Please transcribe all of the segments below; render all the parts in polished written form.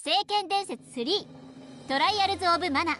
聖剣伝説3トライアルズ・オブ・マナ。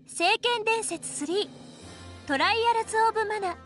聖剣伝説3トライアルズ・オブ・マナ。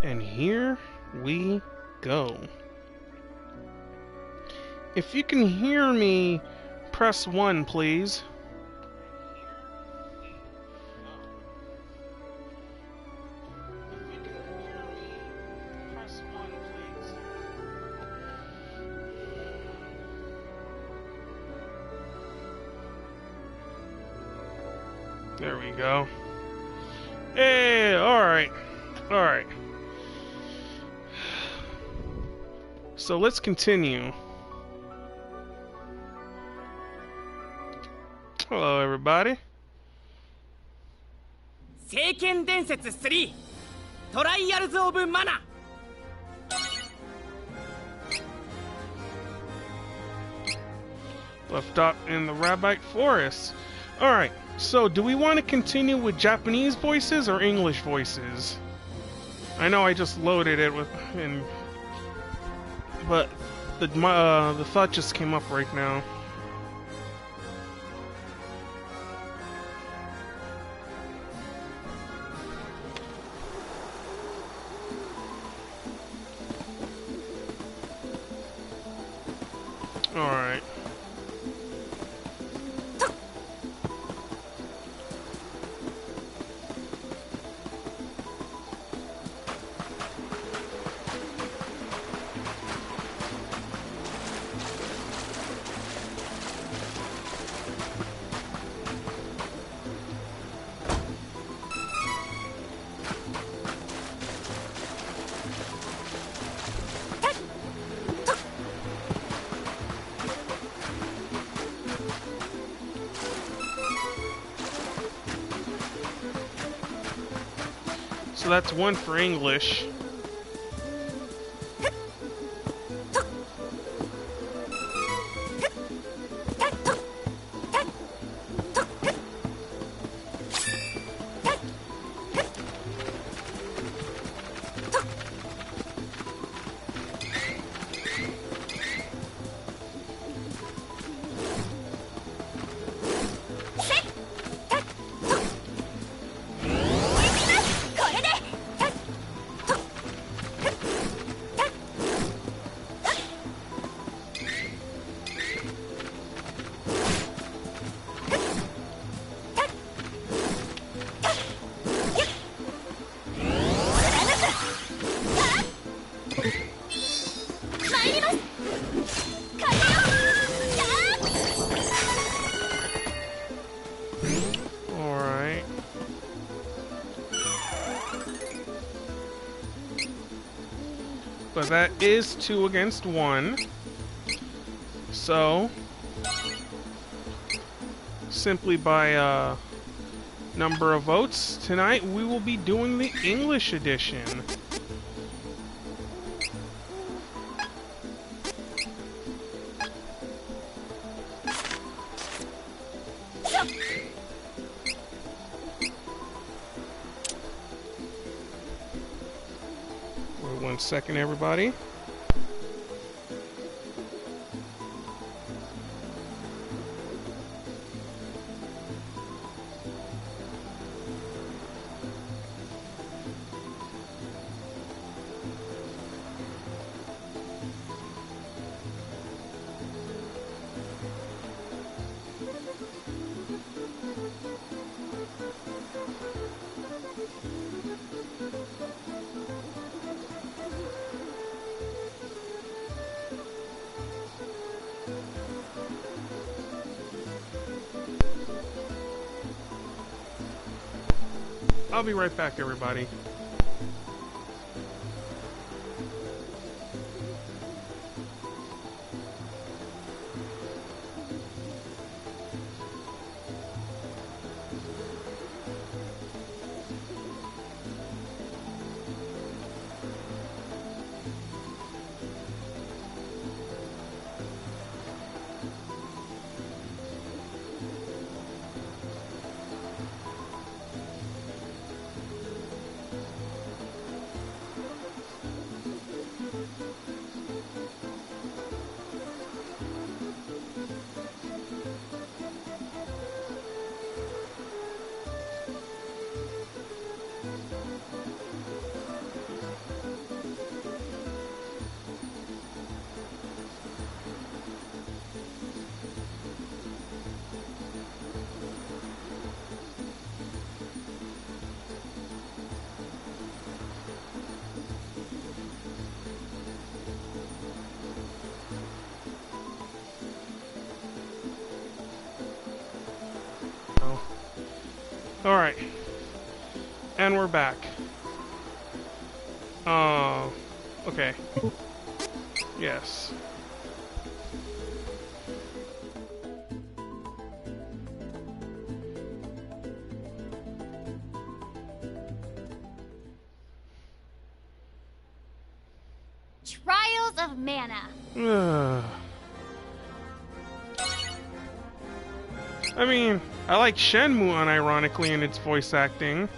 And here we go. If you can hear me, press 1, please. There we go. Hey, alright. Alright. So let's continue. Hello, everybody. 聖剣伝説3トライアルズ・オブ・マナ。 Left out in the Rabbite Forest. Alright, so do we want to continue with Japanese voices or English voices? I know I just loaded it with, but the thought just came up right now. Alright. So that's 1 for English. But that is 2 against 1. So, simply by number of votes, tonight we will be doing the English edition. Wait 1 second, everybody. I'll be right back, everybody. Alright. And we're back. Okay. Yes. Trials of Mana. I mean, I like Shenmue unironically in its voice acting.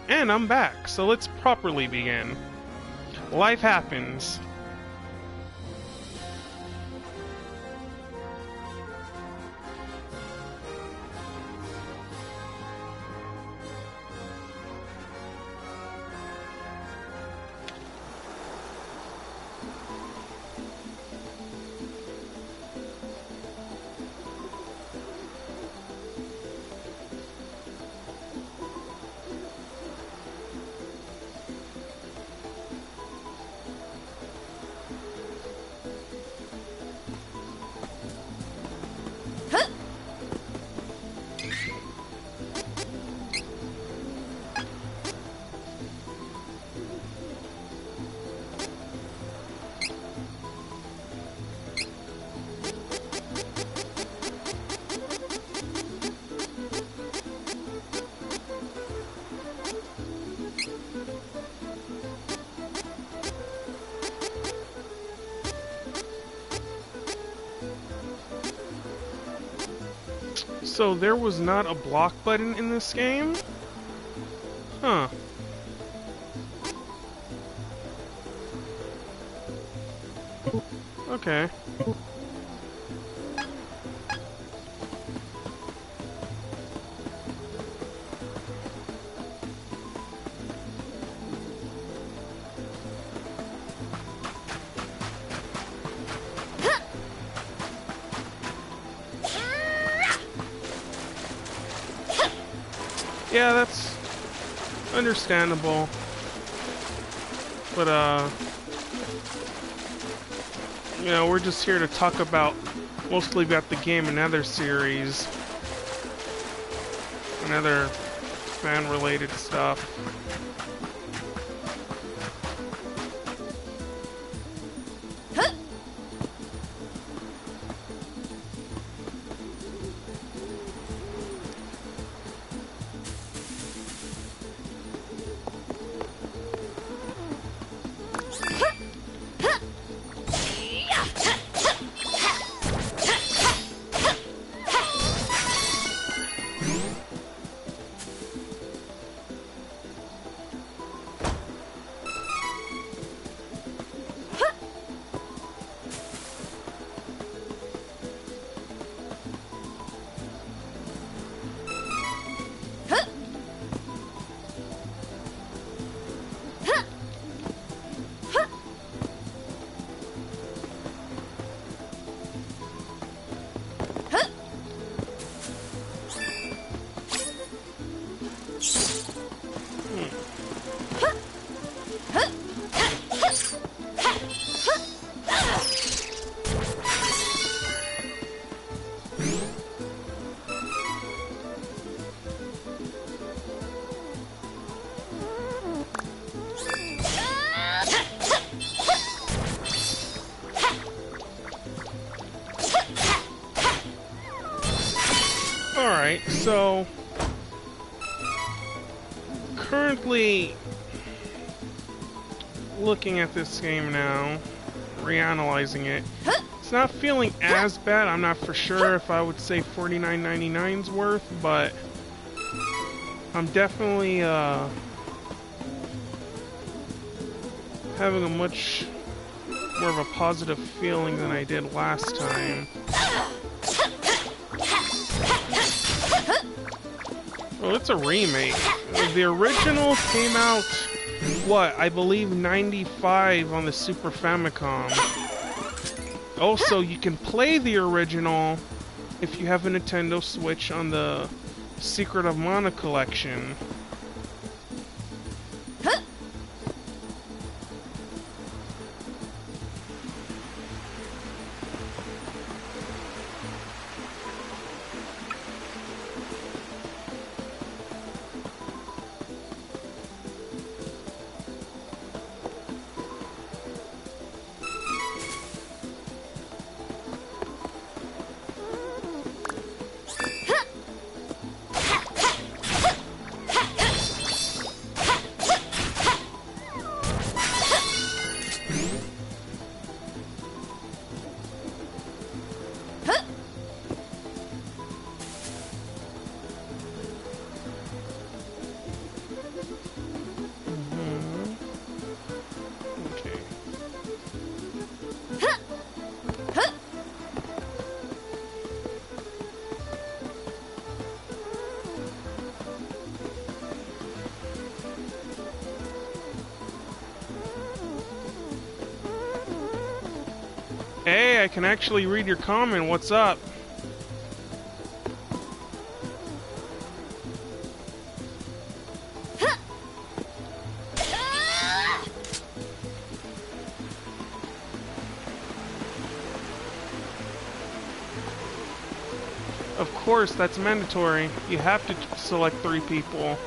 And I'm back, so let's properly begin. Life happens. So there was not a block button in this game? Huh. Okay. Yeah, that's understandable. But, you know, we're just here to talk mostly about the game and other series. And other fan-related stuff. So, currently looking at this game now, reanalyzing it, it's not feeling as bad. I'm not for sure if I would say $49.99's worth, but I'm definitely having a much more of a positive feeling than I did last time. Well, it's a remake. The original came out, what, I believe 95 on the Super Famicom. Also, you can play the original if you have a Nintendo Switch on the Secret of Mana collection. Hey, I can actually read your comment. What's up? Of course, that's mandatory. You have to select 3 people.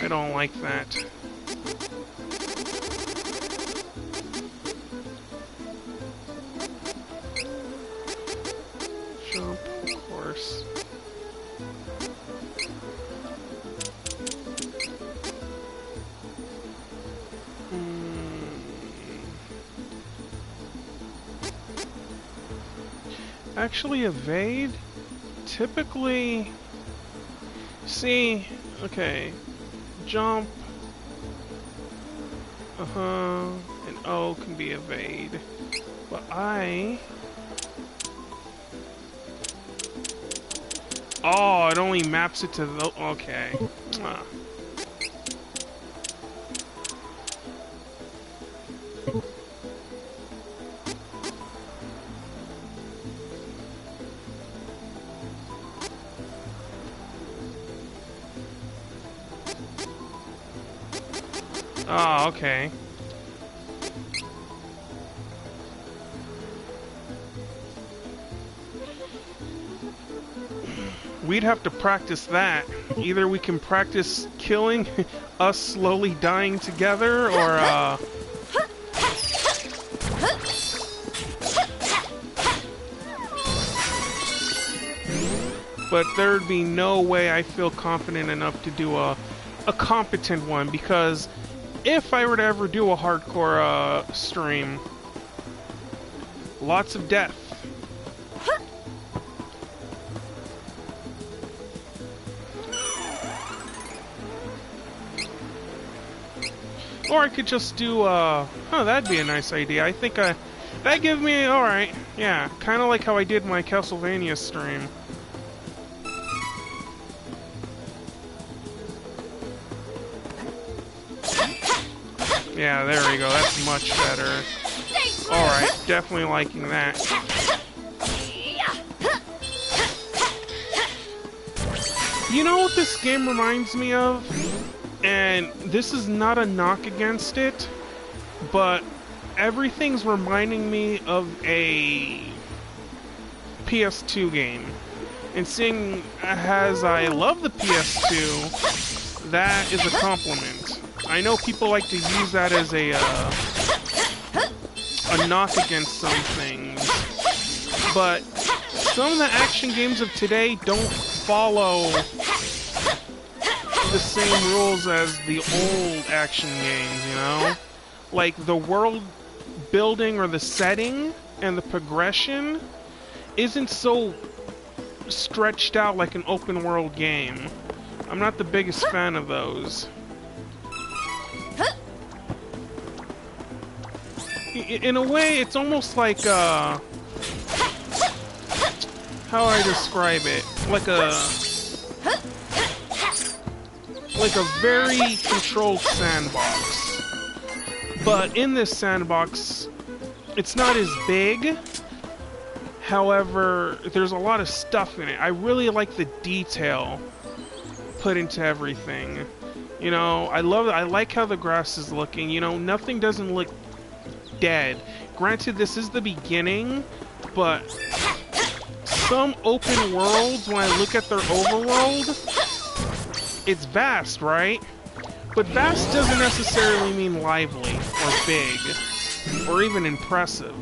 I don't like that. Jump, of course. Actually, evade? Typically... See, okay. Jump, and O can be evade, but oh, it only maps it to the, okay. Oh, okay. We'd have to practice that. Either we can practice killing us slowly dying together, or, but there'd be no way I feel confident enough to do a competent one, because if I were to ever do a hardcore stream, lots of death. Or I could just do, oh, that'd be a nice idea. I think, that'd give me, alright, yeah, kind of like how I did my Castlevania stream. Yeah, there we go, that's much better. Alright, definitely liking that. You know what this game reminds me of? And this is not a knock against it, but everything's reminding me of a PS2 game. And seeing as I love the PS2, that is a compliment. I know people like to use that as a knock against some things. But some of the action games of today don't follow the same rules as the old action games, you know? Like, the world building or the setting and the progression isn't so stretched out like an open world game. I'm not the biggest fan of those. In a way, it's almost like how do I describe it? Like a very controlled sandbox. But in this sandbox, it's not as big. However, there's a lot of stuff in it. I really like the detail put into everything. You know, I like how the grass is looking. You know, nothing doesn't look dead. Granted, this is the beginning, but some open worlds, when I look at their overworld, it's vast, right? But vast doesn't necessarily mean lively, or big, or even impressive.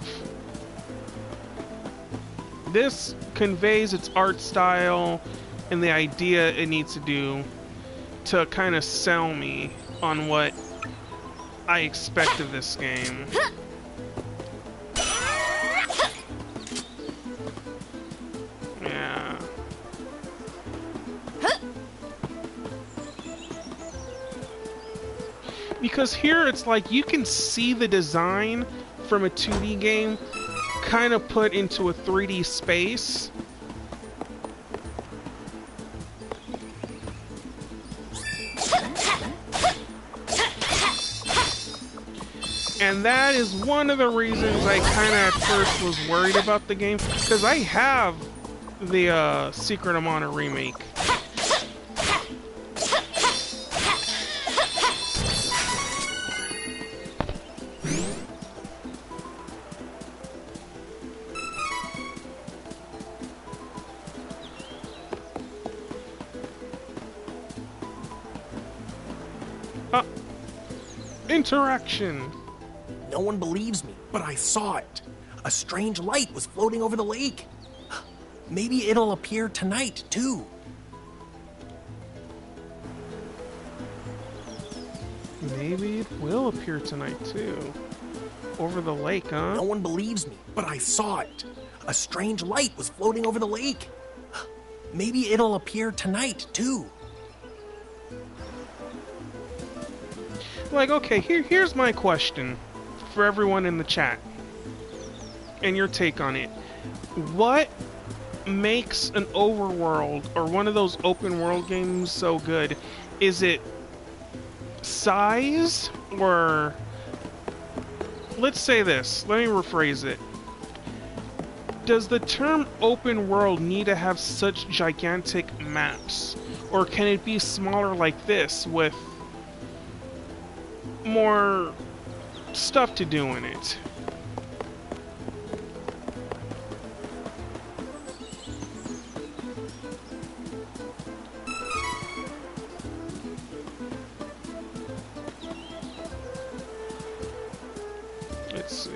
This conveys its art style and the idea it needs to do to kind of sell me on what I expect of this game. Yeah. Because here it's like you can see the design from a 2D game kind of put into a 3D space. And that is one of the reasons I kind of at first was worried about the game, because I have the Secret of Mana remake. Interaction. No one believes me, but I saw it. A strange light was floating over the lake. Maybe it'll appear tonight, too. Maybe it will appear tonight, too. Over the lake, huh? No one believes me, but I saw it. A strange light was floating over the lake. Maybe it'll appear tonight, too. Like, okay, here's my question for everyone in the chat, and your take on it. What makes an overworld or one of those open world games so good? Is it size, or let's say this, let me rephrase it. Does the term open world need to have such gigantic maps, or can it be smaller like this with more stuff to do in it? Let's see.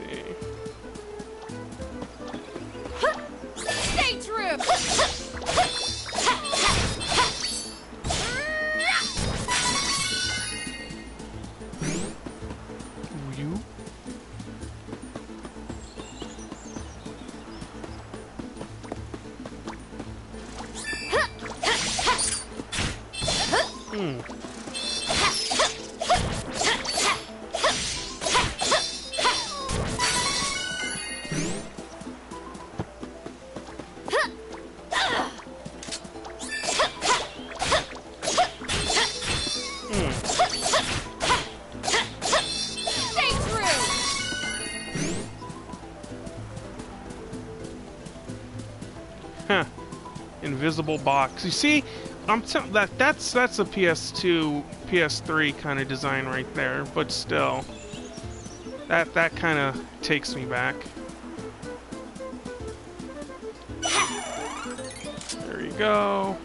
Stay true! Invisible box. You see, that's a PS2, PS3 kind of design right there, but still, that kind of takes me back. There you go.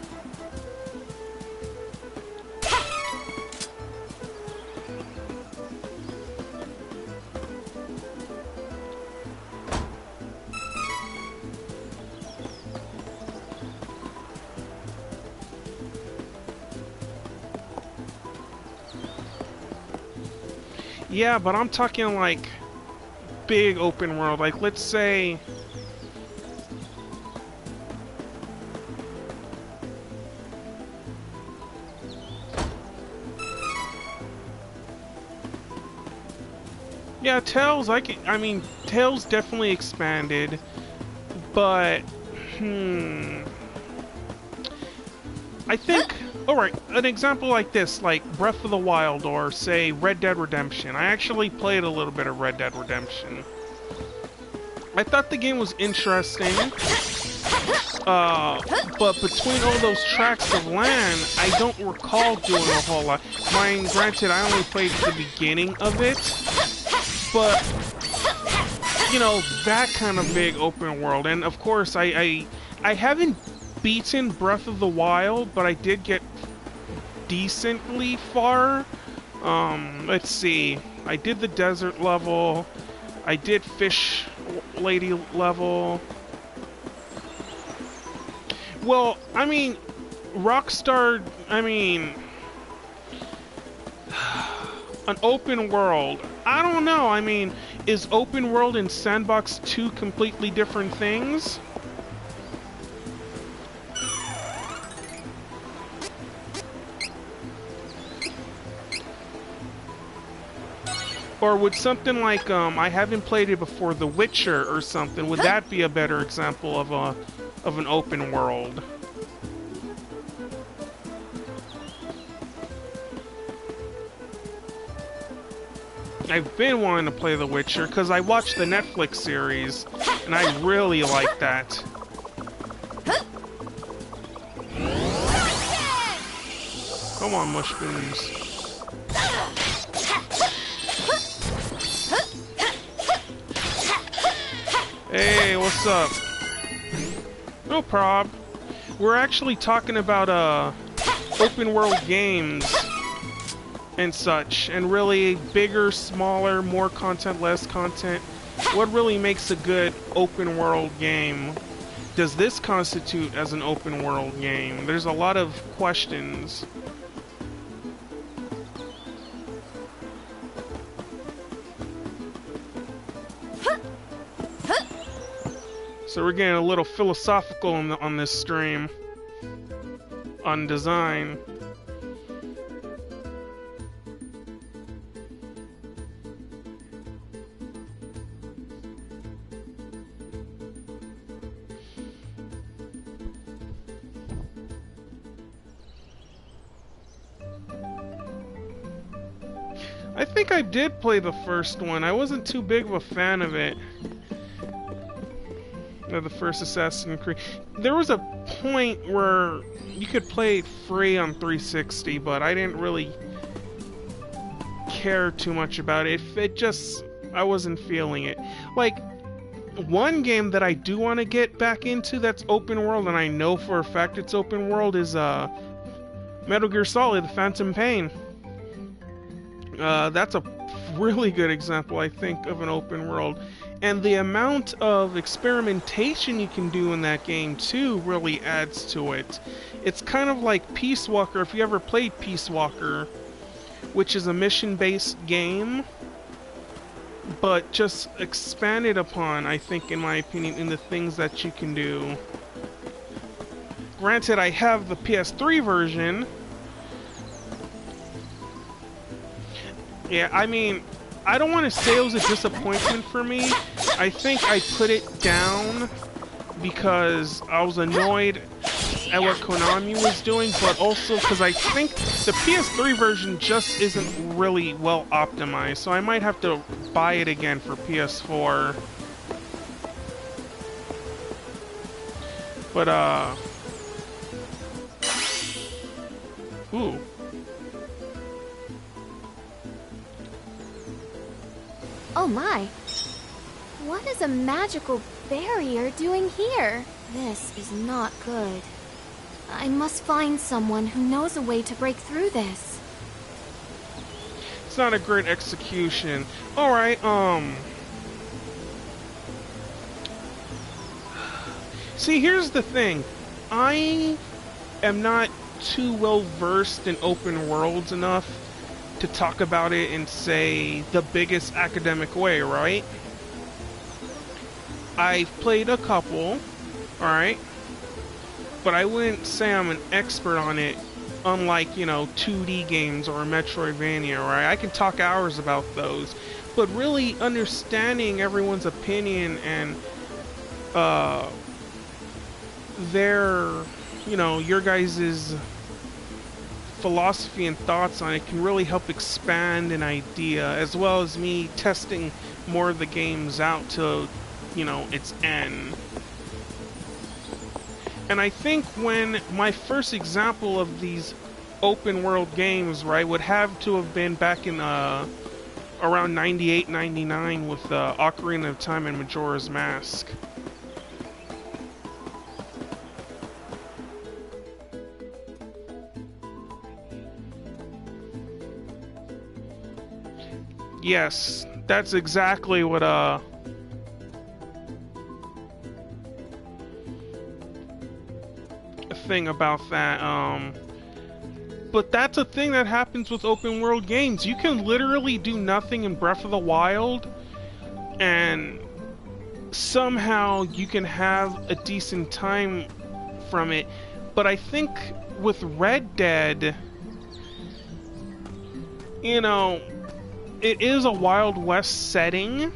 Yeah, but I'm talking like big open world. Like, let's say... Yeah, Tails, I mean, Tails definitely expanded, but, I think, alright, an example like this, like Breath of the Wild or, say, Red Dead Redemption. I actually played a little bit of Red Dead Redemption. I thought the game was interesting, but between all those tracts of land, I don't recall doing a whole lot. Mind, granted, I only played the beginning of it, but, you know, that kind of big open world. And, of course, I haven't beaten Breath of the Wild, but I did get decently far. Let's see. I did the desert level. I did fish lady level. Well, I mean, Rockstar, I mean, an open world. I don't know. I mean, is open world and sandbox two completely different things? Or would something like, I haven't played it before, The Witcher or something, would that be a better example of an open world? I've been wanting to play The Witcher because I watched the Netflix series, and I really like that. Come on, Mushboons. Hey, what's up? No prob. We're actually talking about open world games and such, and really bigger, smaller, more content, less content. What really makes a good open world game? Does this constitute as an open world game? There's a lot of questions. So we're getting a little philosophical on this stream. On design. I think I did play the first one. I wasn't too big of a fan of it. The first Assassin's Creed. There was a point where you could play it free on 360, but I didn't really care too much about it. It just, I wasn't feeling it. Like, one game that I do want to get back into that's open world, and I know for a fact it's open world, is Metal Gear Solid: The Phantom Pain. That's a really good example, I think, of an open world. And the amount of experimentation you can do in that game, too, really adds to it. It's kind of like Peace Walker, if you ever played Peace Walker, which is a mission-based game, but just expanded upon, I think, in my opinion, in the things that you can do. Granted, I have the PS3 version. Yeah, I mean, I don't want to say it was a disappointment for me. I think I put it down because I was annoyed at what Konami was doing, but also because I think the PS3 version just isn't really well optimized, so I might have to buy it again for PS4. But, ooh. Oh my. What is a magical barrier doing here? This is not good. I must find someone who knows a way to break through this. It's not a great execution. Alright, see, here's the thing. I am not too well versed in open worlds enough to talk about it in, say, the biggest academic way, right? I've played a couple, alright? But I wouldn't say I'm an expert on it, unlike, you know, 2D games or Metroidvania, right? I can talk hours about those. But really understanding everyone's opinion and their, you know, your guys' philosophy and thoughts on it can really help expand an idea, as well as me testing more of the games out to, you know, its end. And I think when my first example of these open world games, right, would have to have been back in around 98, 99 with Ocarina of Time and Majora's Mask. Yes, that's exactly what thing about that. But that's a thing that happens with open world games. You can literally do nothing in Breath of the Wild and somehow you can have a decent time from it. But I think with Red Dead, you know, it is a Wild West setting,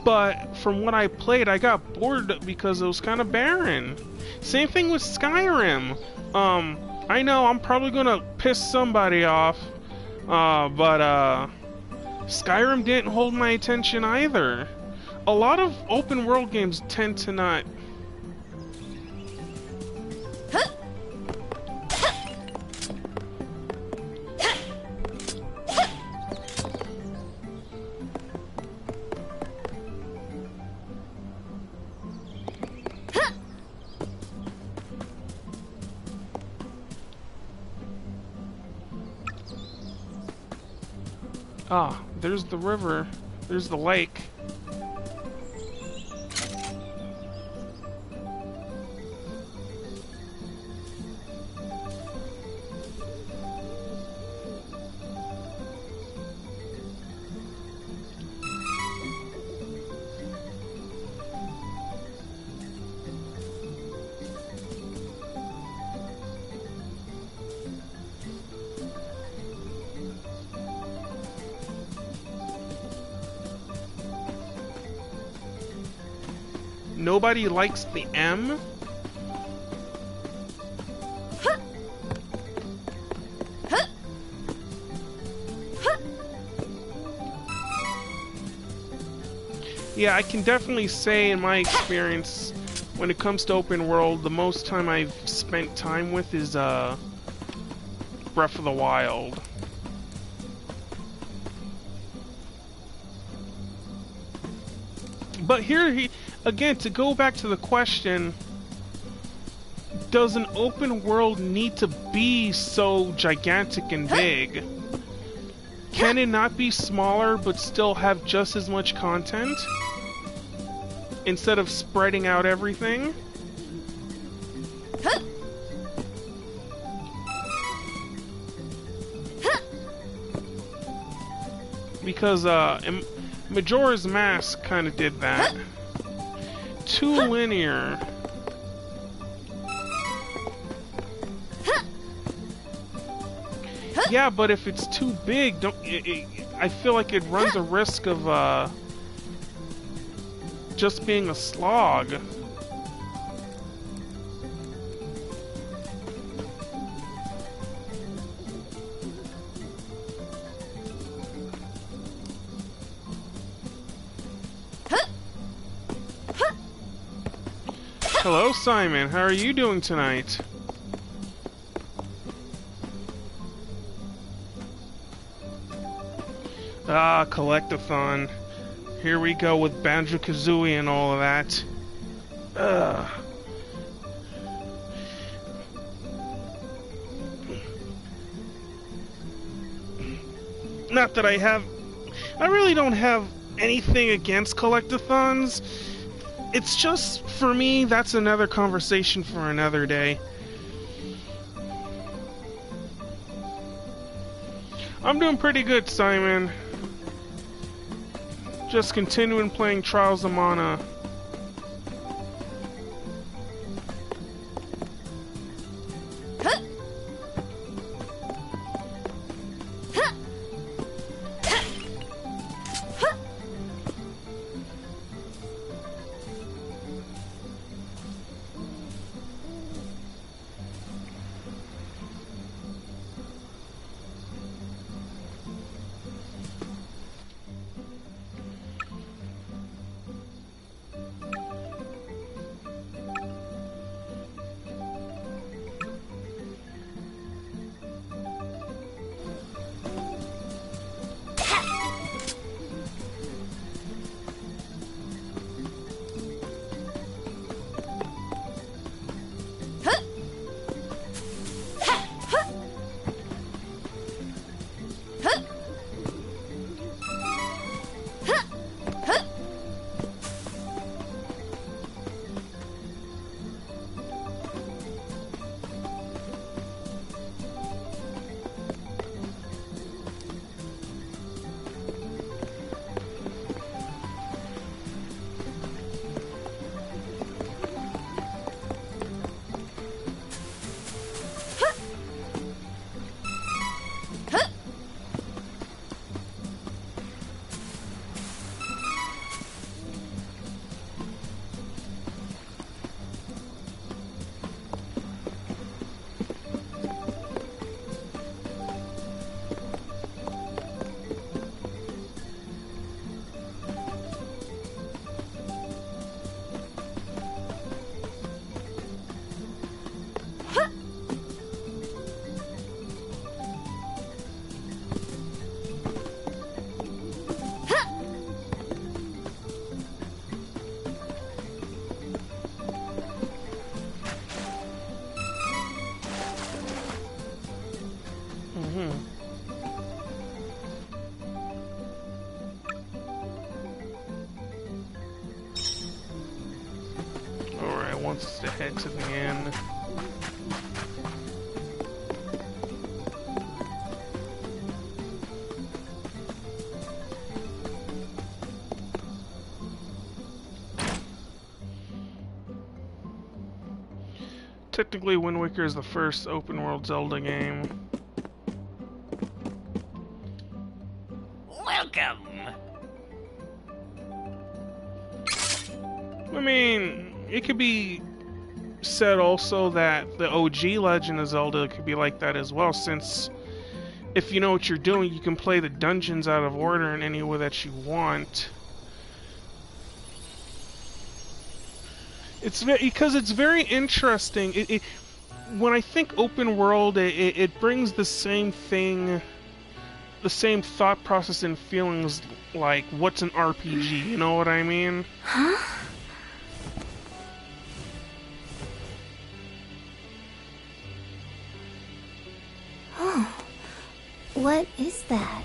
but from what I played, I got bored because it was kind of barren. Same thing with Skyrim. I know I'm probably gonna piss somebody off, but Skyrim didn't hold my attention either. A lot of open world games tend to not. Ah, there's the river. There's the lake. Nobody likes the M? Yeah, I can definitely say in my experience, when it comes to open world, the most time I've spent time with is Breath of the Wild. But here, again, to go back to the question, does an open world need to be so gigantic and big? Can it not be smaller but still have just as much content? Instead of spreading out everything? Because Majora's Mask kind of did that. Too linear. Yeah, but if it's too big, I feel like it runs a risk of just being a slog. Hello, Simon. How are you doing tonight? Ah, Collectathon. Here we go with Banjo-Kazooie and all of that. Ugh. Not that I really don't have anything against Collectathons. It's just, for me, that's another conversation for another day. I'm doing pretty good, Simon. Just continuing playing Trials of Mana. Alright, wants us to head to the inn. Technically, Wind Waker is the first open-world Zelda game. Welcome. I mean, it could be said also that the OG Legend of Zelda could be like that as well, since if you know what you're doing, you can play the dungeons out of order in any way that you want. Because it's very interesting. When I think open world, it brings the same thing, the same thought process and feelings like what's an RPG, you know what I mean? Huh? Oh, what is that?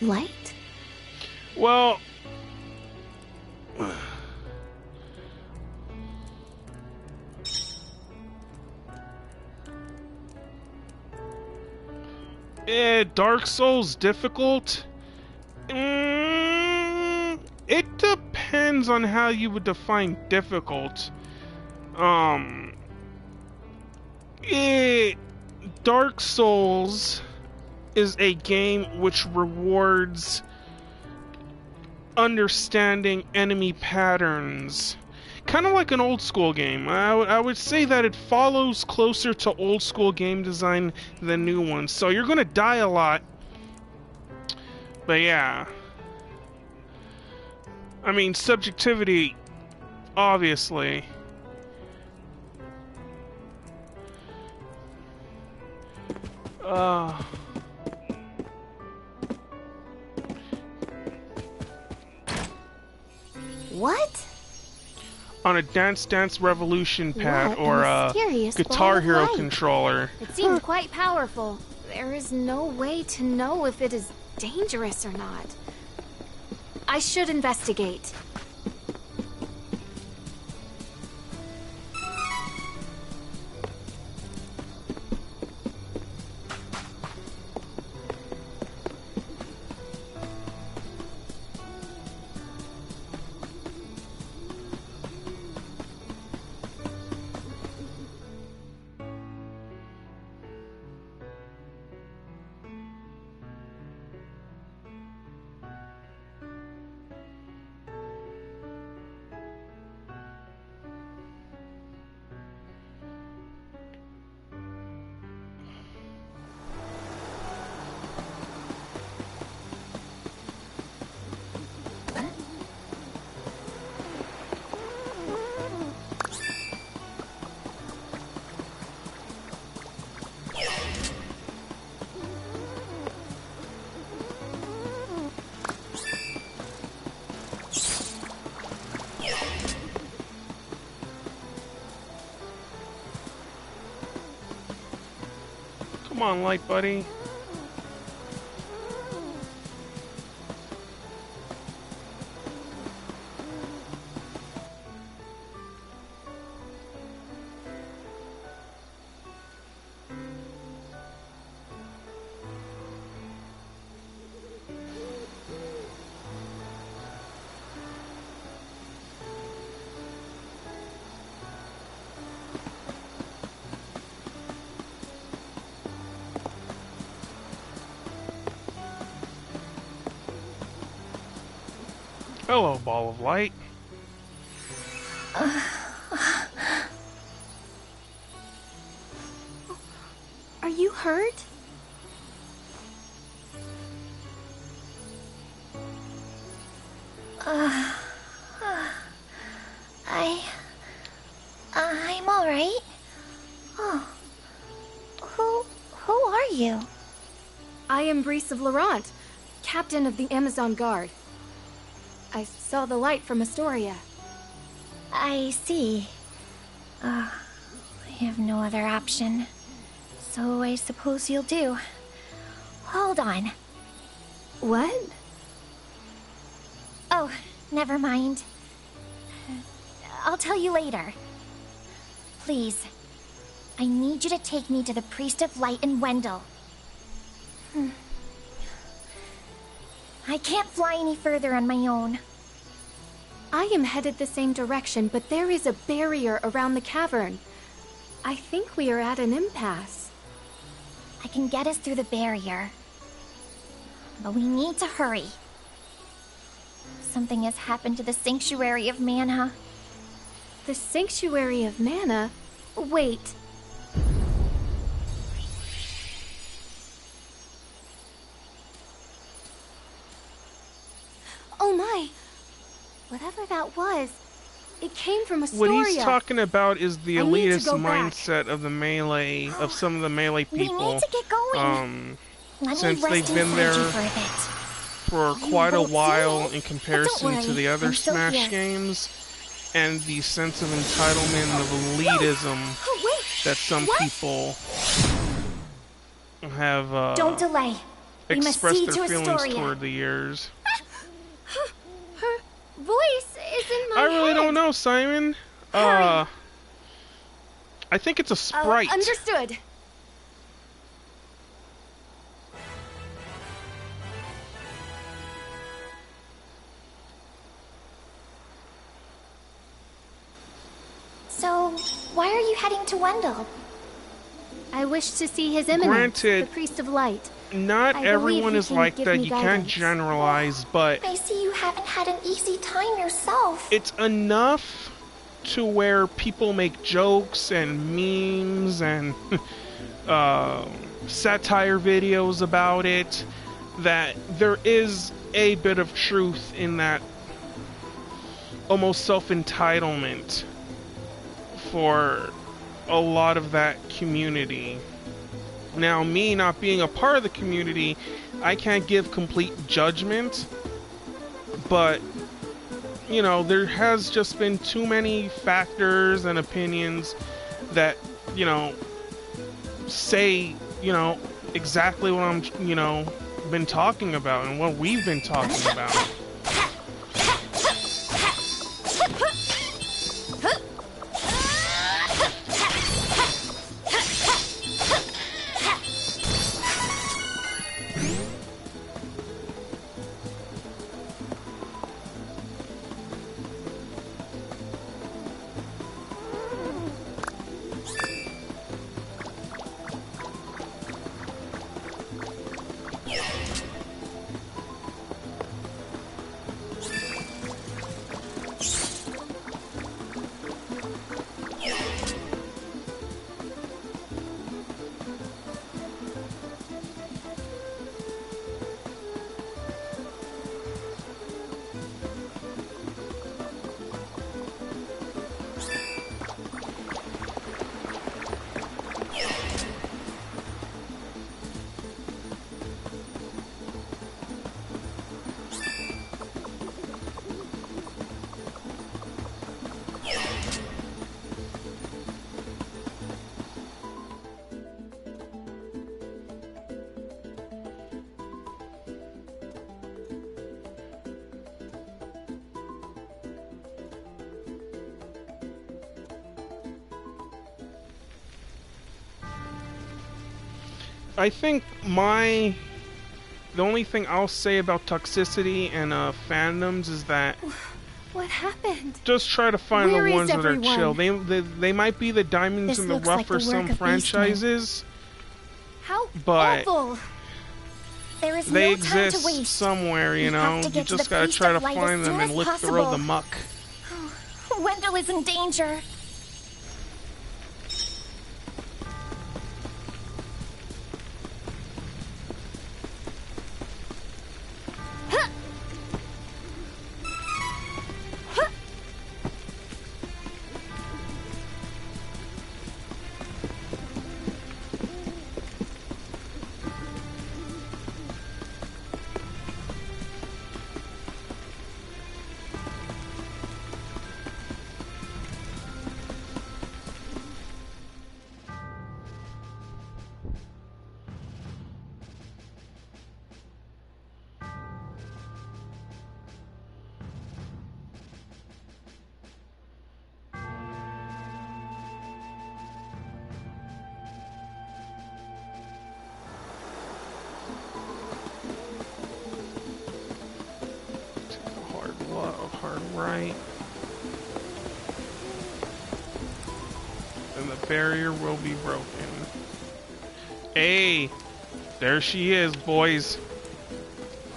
Light? Well, Dark Souls difficult? It depends on how you would define difficult. Dark Souls is a game which rewards understanding enemy patterns. Kind of like an old school game. I would say that it follows closer to old school game design than new ones. So you're gonna die a lot. But yeah. I mean, subjectivity, obviously. What? On a Dance Dance Revolution pad What or a a mysterious ball Guitar of Hero light. controller. It seems quite powerful. There is no way to know if it is dangerous or not. I should investigate. Come on, light buddy. Hello, ball of light. Are you hurt? I'm all right. Oh, who are you? I am Brice of Laurent, captain of the Amazon Guard. I saw the light from Astoria. I see. I have no other option. So I suppose you'll do. Hold on. What? Oh, never mind. I'll tell you later. Please, I need you to take me to the Priest of Light in Wendell. I can't fly any further on my own. I am headed the same direction, but there is a barrier around the cavern. I think we are at an impasse. I can get us through the barrier. But we need to hurry. Something has happened to the Sanctuary of Mana. The Sanctuary of Mana? Wait. Oh my! Whatever that was, it came from Astoria. What he's talking about is the I need to elitist go back. mindset of the melee, of some of the melee We people. need to get going. Let Since me rest they've been inside there you for a bit. for quite a won't see while me. in comparison But to don't the worry, other I'm still Smash here. games, and the sense of entitlement, of elitism Oh, wait! that some What? people have Don't delay. We must expressed see their to feelings Astoria. toward the years. Her voice is in my I really head. don't know, Simon. Hurry. I think it's a sprite. Understood. So, why are you heading to Wendell? I wish to see His Eminence, Granted, the Priest of Light. Not I believe everyone he is can like give that. me You can't guidance. generalize, but I see you haven't had an easy time yourself. it's enough to where people make jokes and memes and satire videos about it, that there is a bit of truth in that almost self-entitlement for a lot of that community. Now, me not being a part of the community, I can't give complete judgment, but you know, there has just been too many factors and opinions that, you know, say, you know, exactly what I'm, you know, been talking about and what we've been talking about. I think the only thing I'll say about toxicity and fandoms is that What happened? just try to find Where the is ones that are everyone? chill. They might be the diamonds This in the looks rough like for the some work of franchises, How but awful! There is they no time to exist waste. somewhere, We you have know? to You get to just the gotta Priest try to of Light as find them soon and as lick through possible. the muck. Wendell is in danger. Hard right. And the barrier will be broken. Hey! There she is, boys.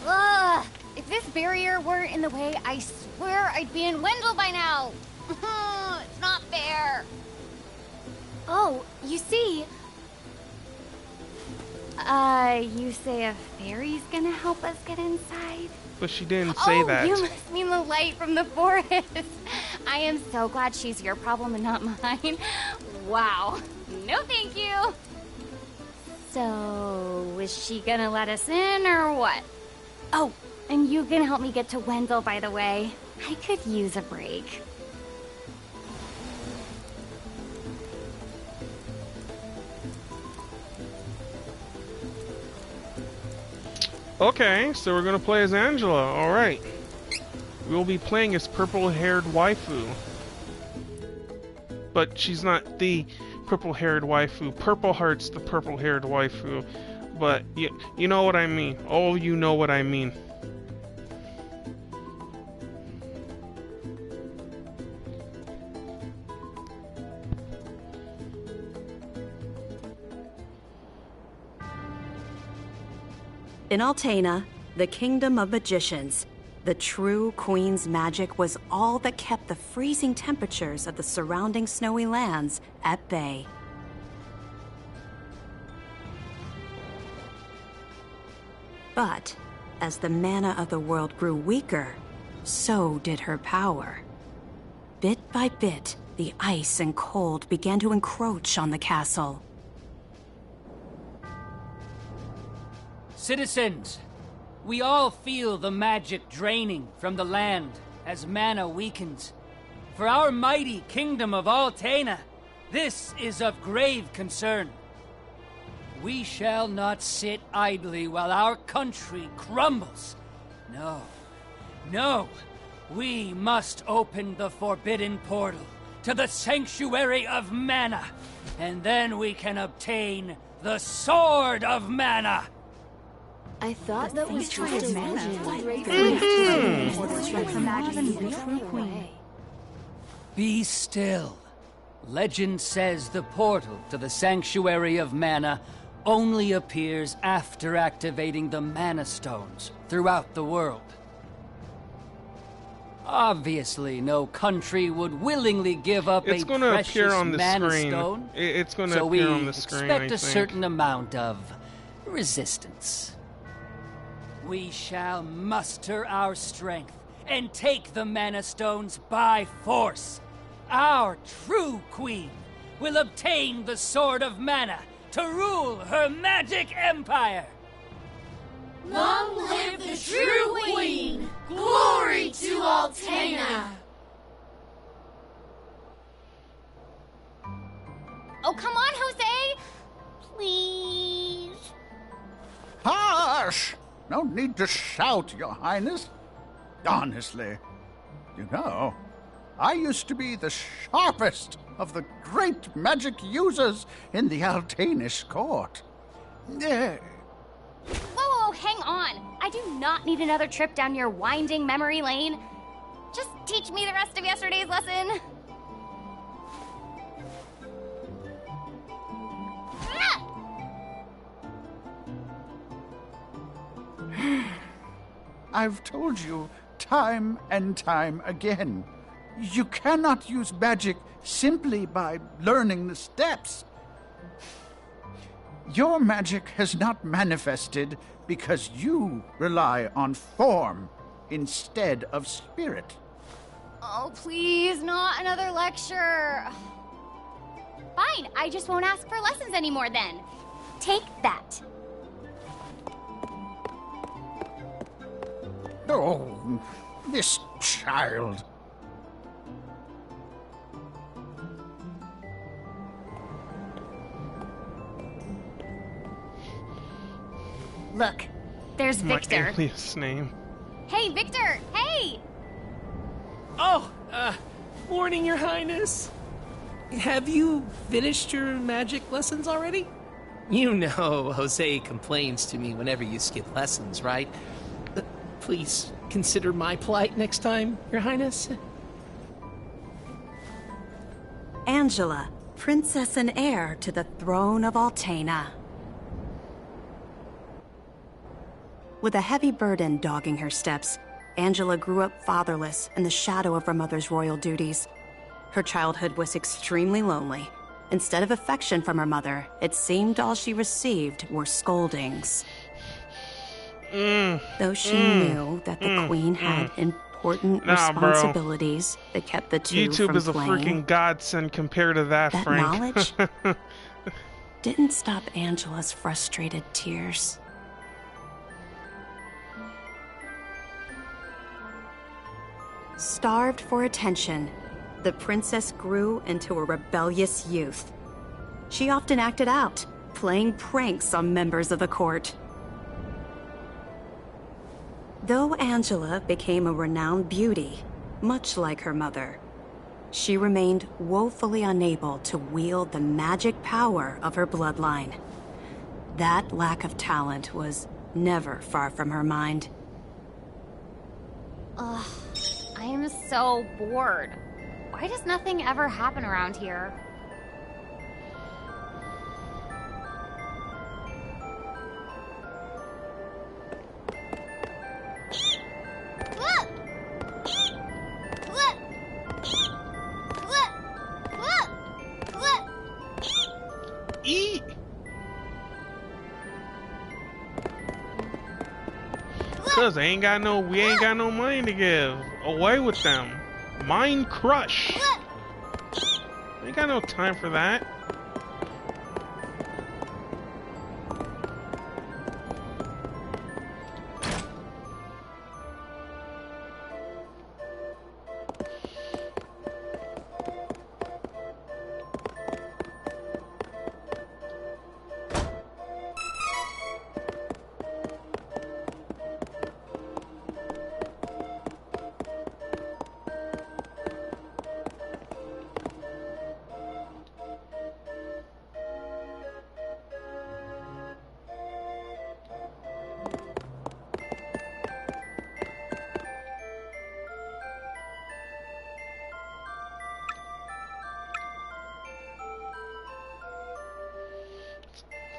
Ugh! If this barrier weren't in the way, I swear I'd be in Wendell by now. It's not fair. Oh, you see... you say a fairy's gonna help us get inside? But she didn't say that. You must mean the light from the forest. I am so glad she's your problem and not mine. Wow. No thank you. So, is she gonna let us in or what? Oh, and you can help me get to Wendell, by the way. I could use a break. Okay, so we're gonna play as Angela. Alright. We'll be playing as purple-haired waifu. But she's not the purple-haired waifu. Purple Heart's the purple-haired waifu. But you know what I mean. Oh, you know what I mean. In Altena, the kingdom of magicians, the true queen's magic was all that kept the freezing temperatures of the surrounding snowy lands at bay. But as the mana of the world grew weaker, so did her power. Bit by bit, the ice and cold began to encroach on the castle. Citizens, we all feel the magic draining from the land as mana weakens. For our mighty kingdom of Altena, this is of grave concern. We shall not sit idly while our country crumbles. No, no, we must open the forbidden portal to the Sanctuary of Mana, and then we can obtain the Sword of Mana. I thought that was just a legend. Be still. Legend says the portal to the Sanctuary of Mana only appears after activating the Mana Stones throughout the world. Obviously, no country would willingly give up It's a gonna precious appear on the Mana screen. Stone. It's gonna So appear we on the screen, expect I a think. certain amount of resistance. We shall muster our strength and take the Mana Stones by force. Our true queen will obtain the Sword of Mana to rule her magic empire. Long live the true queen! Glory to Altena! Oh, come on, Jose! Please. Hush! No need to shout, Your Highness. Honestly, you know, I used to be the sharpest of the great magic users in the Altenish court. Eh, Whoa, hang on. I do not need another trip down your winding memory lane. Just teach me the rest of yesterday's lesson. I've told you time and time again. You cannot use magic simply by learning the steps. Your magic has not manifested because you rely on form instead of spirit. Oh, please, not another lecture. Fine, I just won't ask for lessons anymore then. Take that. Oh, this child. Look, there's Victor. My alias name. Hey, Victor! Hey! Oh, morning, Your Highness. Have you finished your magic lessons already? You know Jose complains to me whenever you skip lessons, right? Please consider my plight next time, Your Highness. Angela, princess and heir to the throne of Altena. With a heavy burden dogging her steps, Angela grew up fatherless in the shadow of her mother's royal duties. Her childhood was extremely lonely. Instead of affection from her mother, it seemed all she received were scoldings. Though she knew that the queen had important responsibilities that kept the two YouTube from is a playing, freaking godsend compared to that, Frank. knowledge didn't stop Angela's frustrated tears. Starved for attention, the princess grew into a rebellious youth. She often acted out, playing pranks on members of the court. Though Angela became a renowned beauty, much like her mother, she remained woefully unable to wield the magic power of her bloodline. That lack of talent was never far from her mind. Ugh, I am so bored. Why does nothing ever happen around here? Cause we ain't got no money to give away with them. Mind crush. Ain't got no time for that.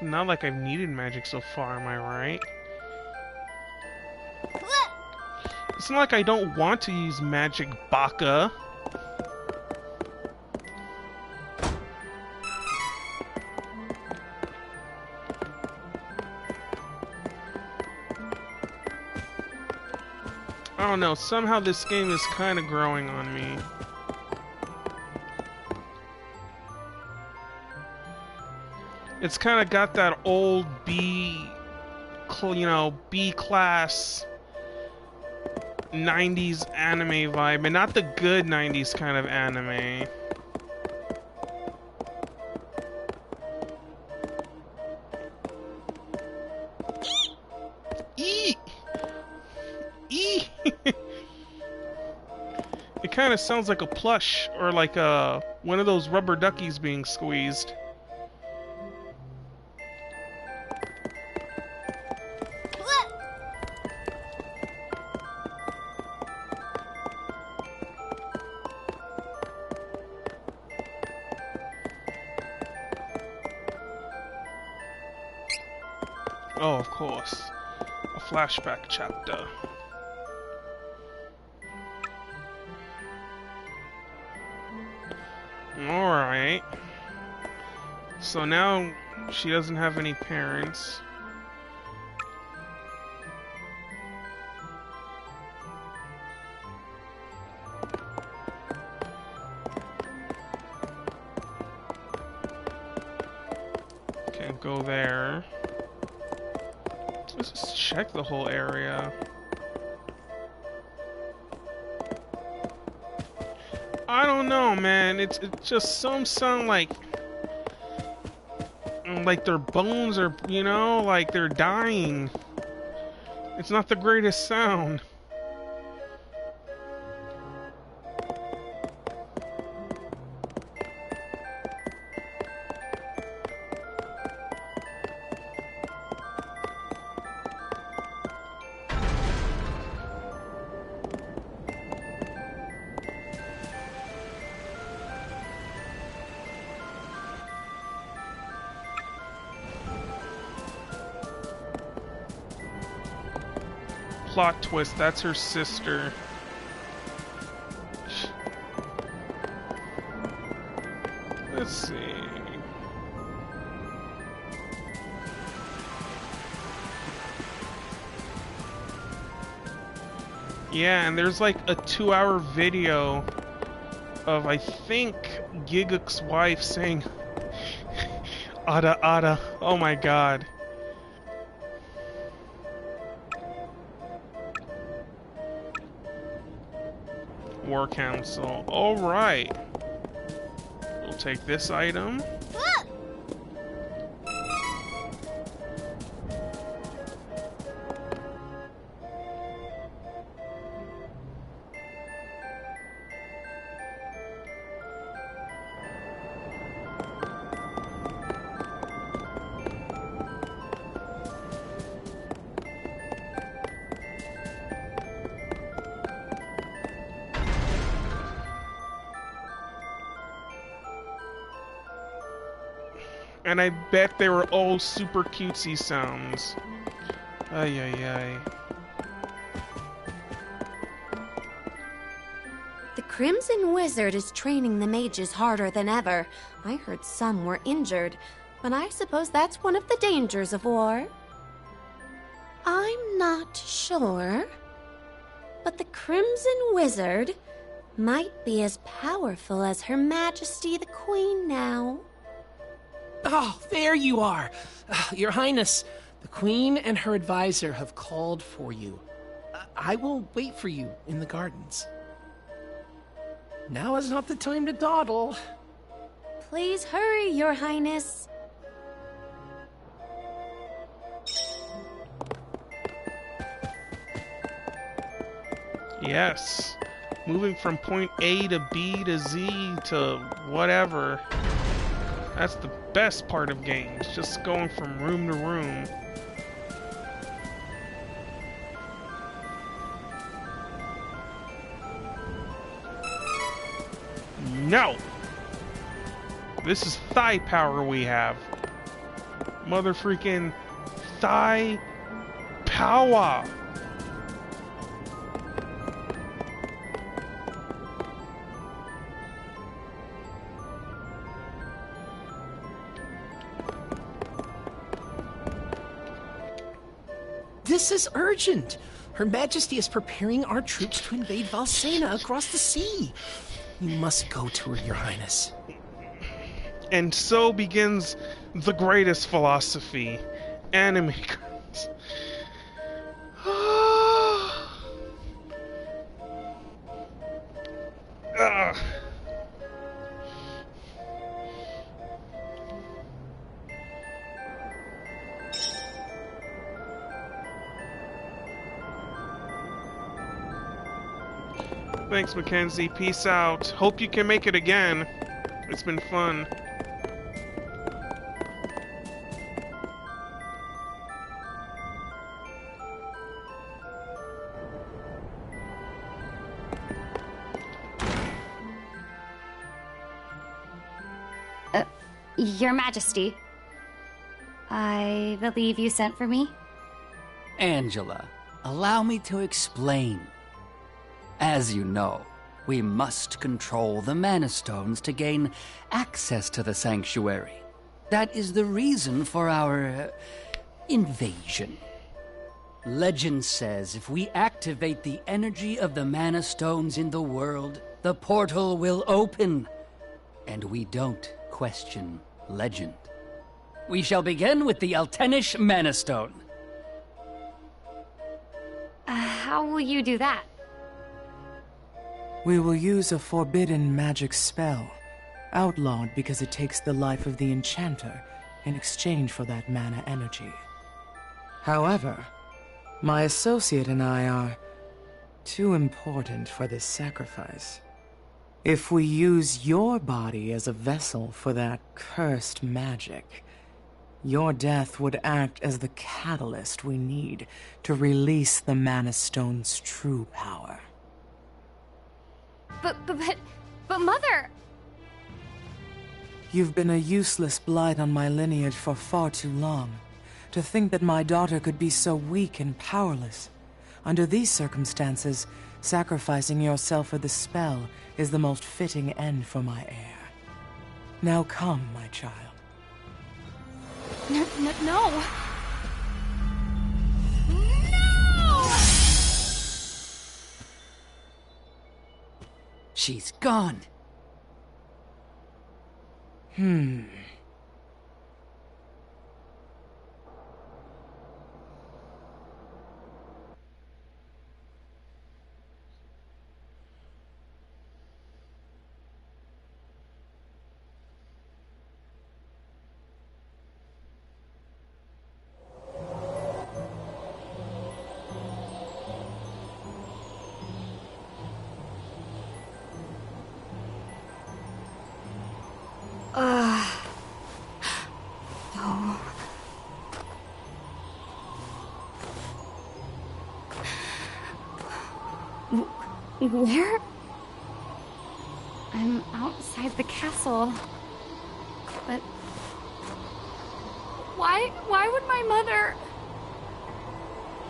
Not like I've needed magic so far, am I right? It's not like I don't want to use magic, Baka. I don't know, somehow this game is kind of growing on me. It's kind of got that old B-class 90s anime vibe, and not the good 90s kind of anime. It kind of sounds like a plush, or like one of those rubber duckies being squeezed. Oh, of course. A flashback chapter. Alright. So now she doesn't have any parents. Can't go there. Let's just check the whole area. I don't know, man. It's just some sound like their bones are, you know, like they're dying. It's not the greatest sound. Plot twist, that's her sister. Let's see. Yeah, and there's like a 2-hour video of, I think, Giguk's wife saying, Ada, Ada. Oh my god. War Council. Alright. We'll take this item. And I bet they were all super cutesy sounds. Ay, ay, ay. The Crimson Wizard is training the mages harder than ever. I heard some were injured, but I suppose that's one of the dangers of war. I'm not sure, but the Crimson Wizard might be as powerful as Her Majesty the Queen now. Oh, there you are. Your Highness, the Queen and her advisor have called for you. I will wait for you in the gardens. Now is not the time to dawdle. Please hurry, Your Highness. Yes. Moving from point A to B to Z to whatever. That's the best part of games, just going from room to room. No! This is thigh power we have. Mother freaking thigh power! This is urgent. Her Majesty is preparing our troops to invade Valsena across the sea. You must go to her, Your Highness. And so begins the greatest philosophy, anime girls. Thanks, Mackenzie. Peace out. Hope you can make it again. It's been fun. Your Majesty. I believe you sent for me? Angela, allow me to explain. As you know, we must control the Mana Stones to gain access to the sanctuary. That is the reason for our invasion. Legend says if we activate the energy of the Mana Stones in the world, the portal will open. And we don't question legend. We shall begin with the Altenish Mana Stone. How will you do that? We will use a forbidden magic spell, outlawed because it takes the life of the enchanter in exchange for that mana energy. However, my associate and I are too important for this sacrifice. If we use your body as a vessel for that cursed magic, your death would act as the catalyst we need to release the Mana Stone's true power. But Mother! You've been a useless blight on my lineage for far too long. To think that my daughter could be so weak and powerless. Under these circumstances, sacrificing yourself for the spell is the most fitting end for my heir. Now come, my child. No! No! She's gone. Where? I'm outside the castle. But... Why would my mother...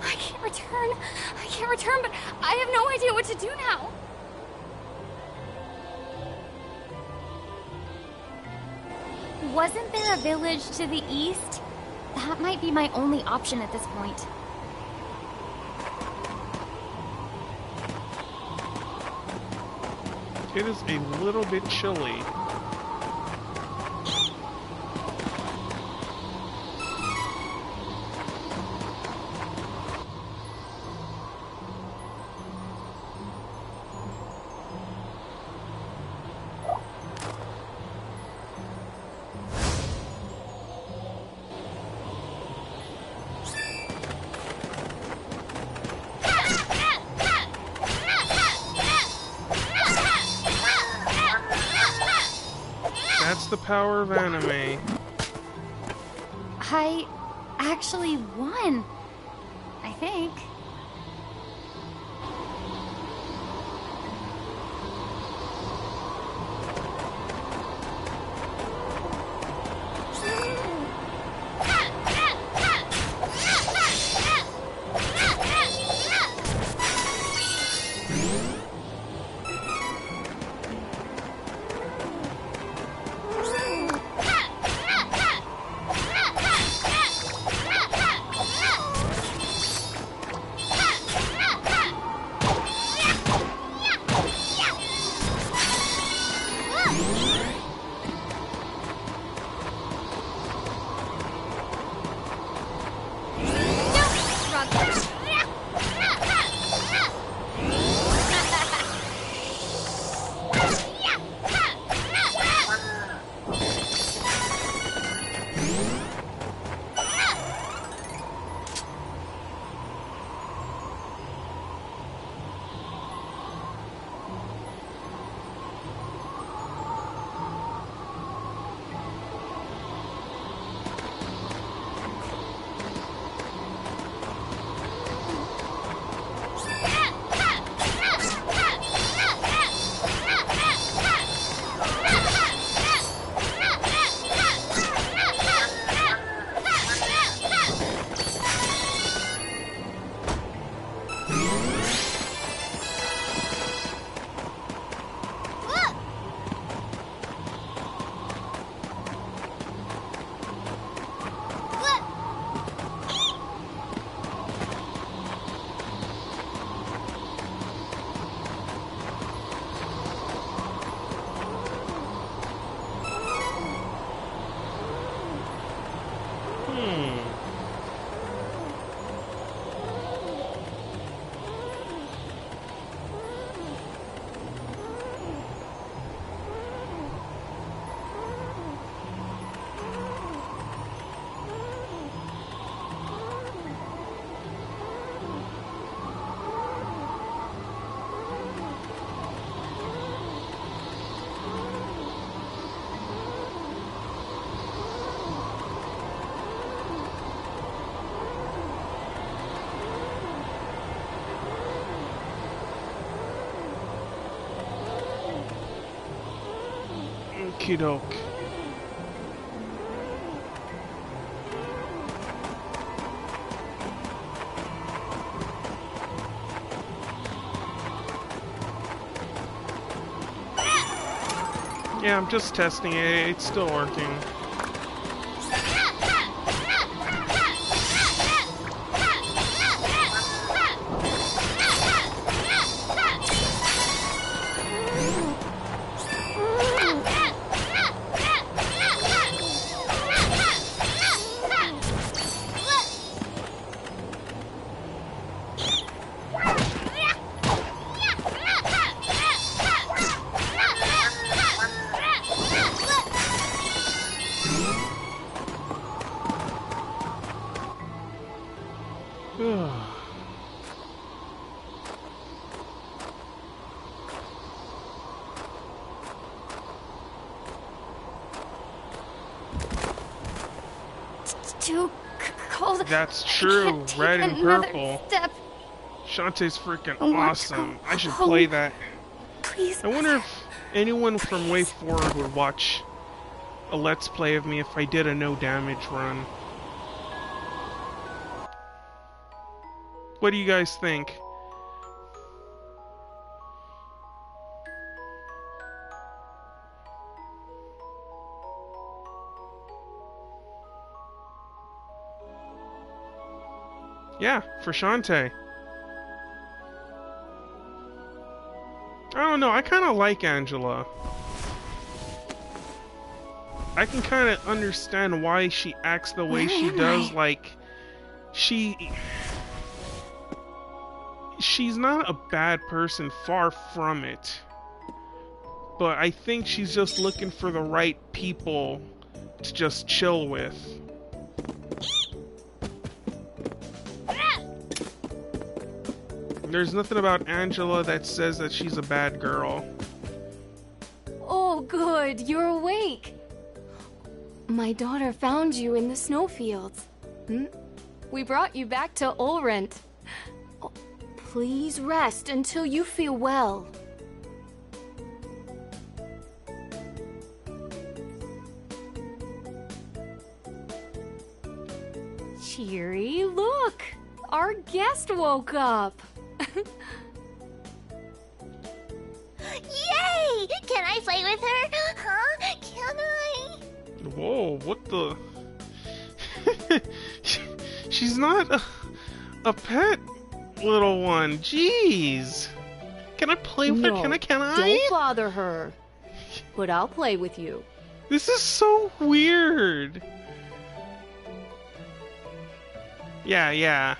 I can't return, but I have no idea what to do now. Wasn't there a village to the east? That might be my only option at this point. It is a little bit chilly. That's the power of anime. I actually won. I think. Okie doke. Yeah, I'm just testing it. It's still working. Too cold. That's true. Red and purple. Step. Shantae's freaking I want to awesome. go I should home. play that. Please. I wonder if anyone from Way Forward would watch a Let's Play of me if I did a no damage run. What do you guys think? Yeah, for Shantae. I don't know, I kind of like Angela. I can kind of understand why she acts the way she does, like, she's not a bad person, far from it. But I think she's just looking for the right people to just chill with. There's nothing about Angela that says that she's a bad girl. Oh, good. You're awake. My daughter found you in the snowfields. We brought you back to Ulrent. Oh, please rest until you feel well. Cheery, look! Our guest woke up. Yay! Can I play with her? Huh? Can I? Whoa, what the? She's not a pet, little one. Jeez. Can I play with her? Can I? Don't bother her. But I'll play with you. This is so weird. Yeah. Yay!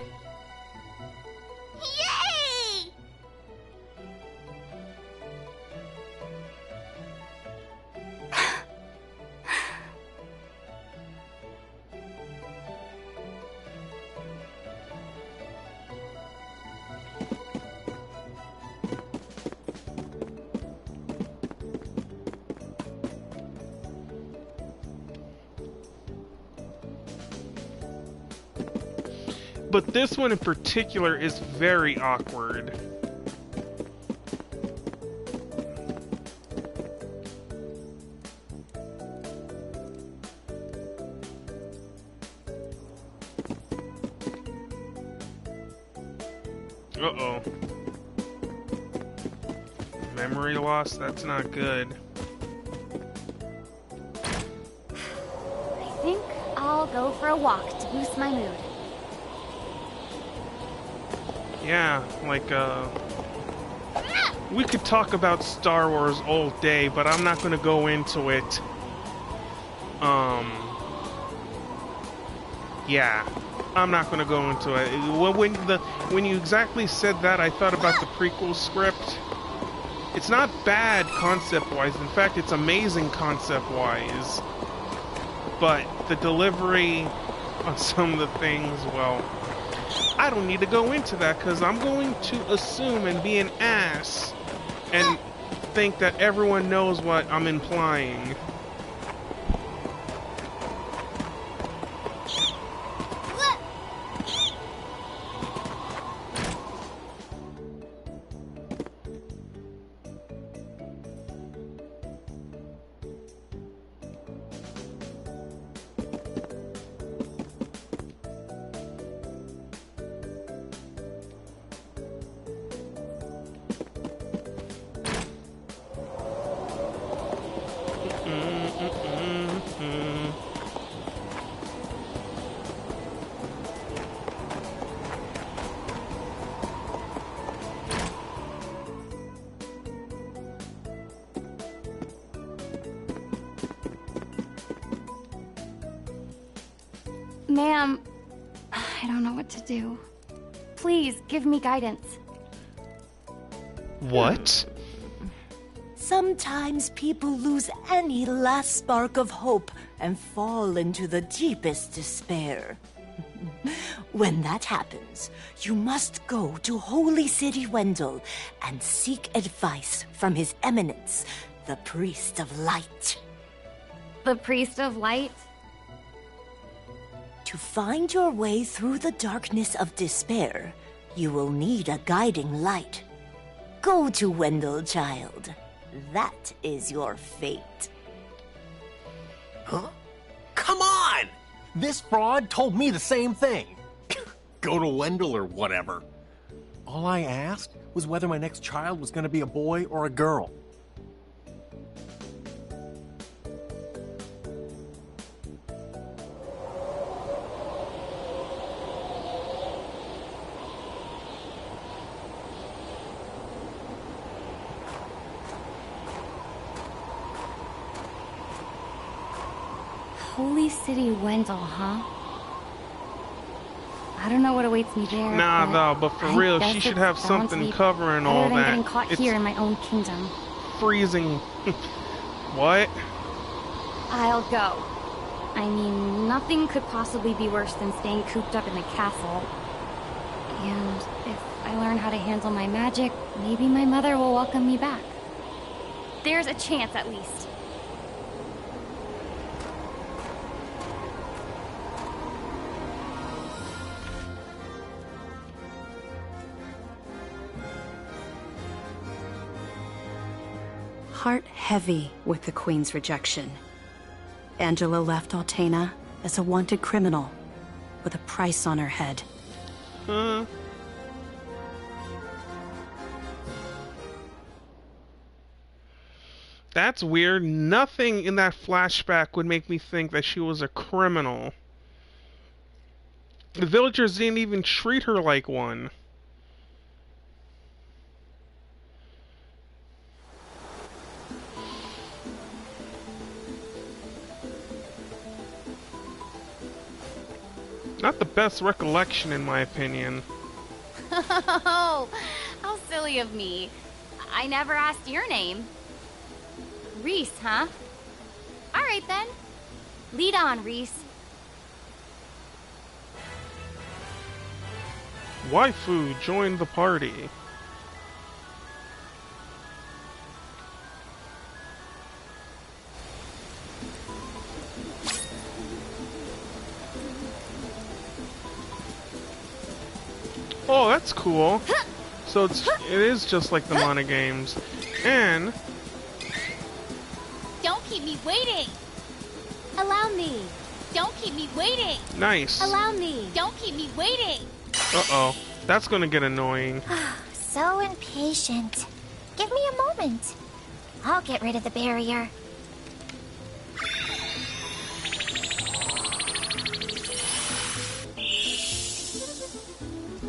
But this one in particular is very awkward. Uh-oh. Memory loss? That's not good. I think I'll go for a walk to boost my mood. Yeah, like, we could talk about Star Wars all day, but I'm not gonna go into it. Yeah, I'm not gonna go into it. When you exactly said that, I thought about the prequel script. It's not bad concept-wise. In fact, it's amazing concept-wise. But the delivery on some of the things, well, I don't need to go into that because I'm going to assume and be an ass and think that everyone knows what I'm implying. Ma'am, I don't know what to do. Please, give me guidance. What? Sometimes people lose any last spark of hope and fall into the deepest despair. When that happens, you must go to Holy City Wendell and seek advice from His Eminence, the Priest of Light. The Priest of Light? To find your way through the darkness of despair, you will need a guiding light. Go to Wendell, child. That is your fate. Huh? Come on! This fraud told me the same thing. Go to Wendell or whatever. All I asked was whether my next child was going to be a boy or a girl. Holy City Wendell, huh? I don't know what awaits me there. Nah, though, but for real, she should have something covering all than that. Getting caught here in my own kingdom. Freezing. What? I'll go. I mean, nothing could possibly be worse than staying cooped up in the castle. And if I learn how to handle my magic, maybe my mother will welcome me back. There's a chance, at least. Heart heavy with the Queen's rejection, Angela left Altena as a wanted criminal with a price on her head. That's weird. Nothing in that flashback would make me think that she was a criminal. The villagers didn't even treat her like one. Not the best recollection, in my opinion. Oh, how silly of me. I never asked your name. Reese, huh? Alright then. Lead on, Reese. Waifu joined the party. Oh, that's cool. So it is just like the Mana games. And don't keep me waiting. Allow me. Don't keep me waiting. Nice. Allow me. Don't keep me waiting. Uh-oh. That's gonna get annoying. So impatient. Give me a moment. I'll get rid of the barrier.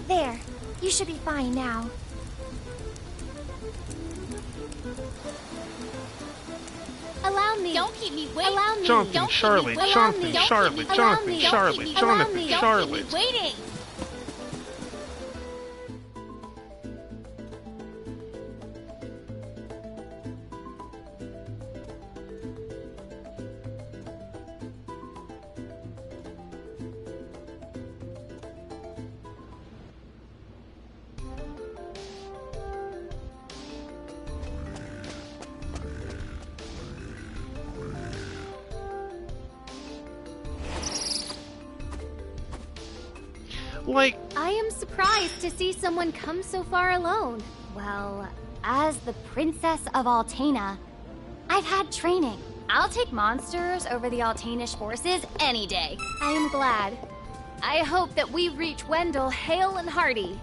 There. You should be fine now. Allow me. Don't keep me waiting. Allow me. Jonathan, Charlotte, Jonathan, Charlotte, Jonathan, Charlotte, Jonathan, Charlotte. Don't keep me waiting. Like, I am surprised to see someone come so far alone. Well, as the Princess of Altena, I've had training. I'll take monsters over the Altanish forces any day. I am glad. I hope that we reach Wendell hale and hearty.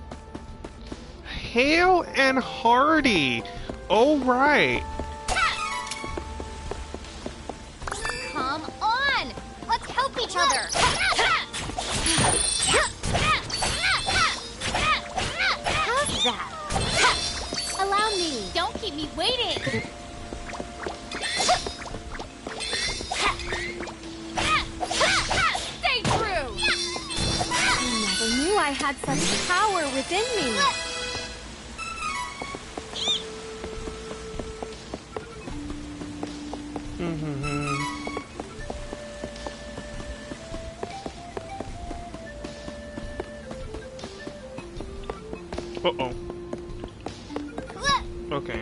hale and hearty. Oh, right. Come on! Let's help each other! How's that? Allow me. Don't keep me waiting! Stay true! had such power within me. Uh-oh. Okay.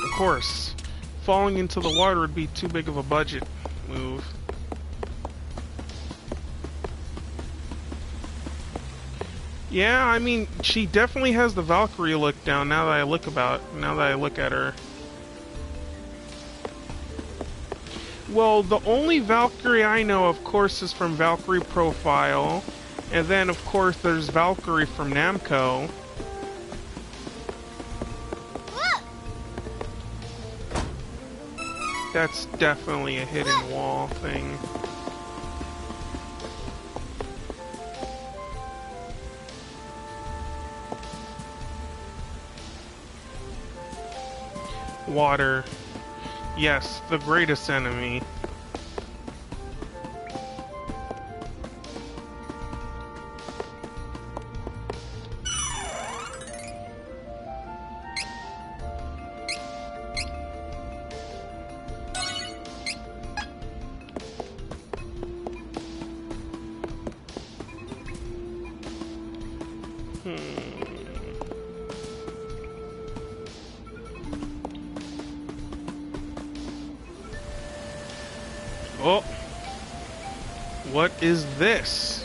Of course, falling into the water would be too big of a budget move. Yeah, I mean, she definitely has the Valkyrie look down now that I look at her. Well, the only Valkyrie I know, of course, is from Valkyrie Profile. And then, of course, there's Valkyrie from Namco. That's definitely a hidden wall thing. Water. Yes, the greatest enemy. Oh, what is this?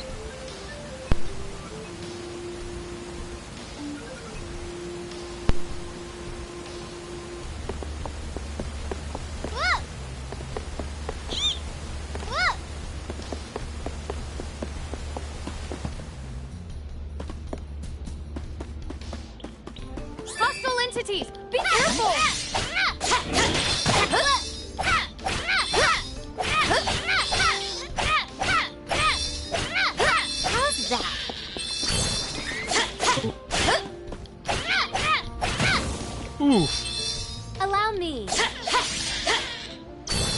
Hostile entities! Be careful! How's that? Oof. Allow me.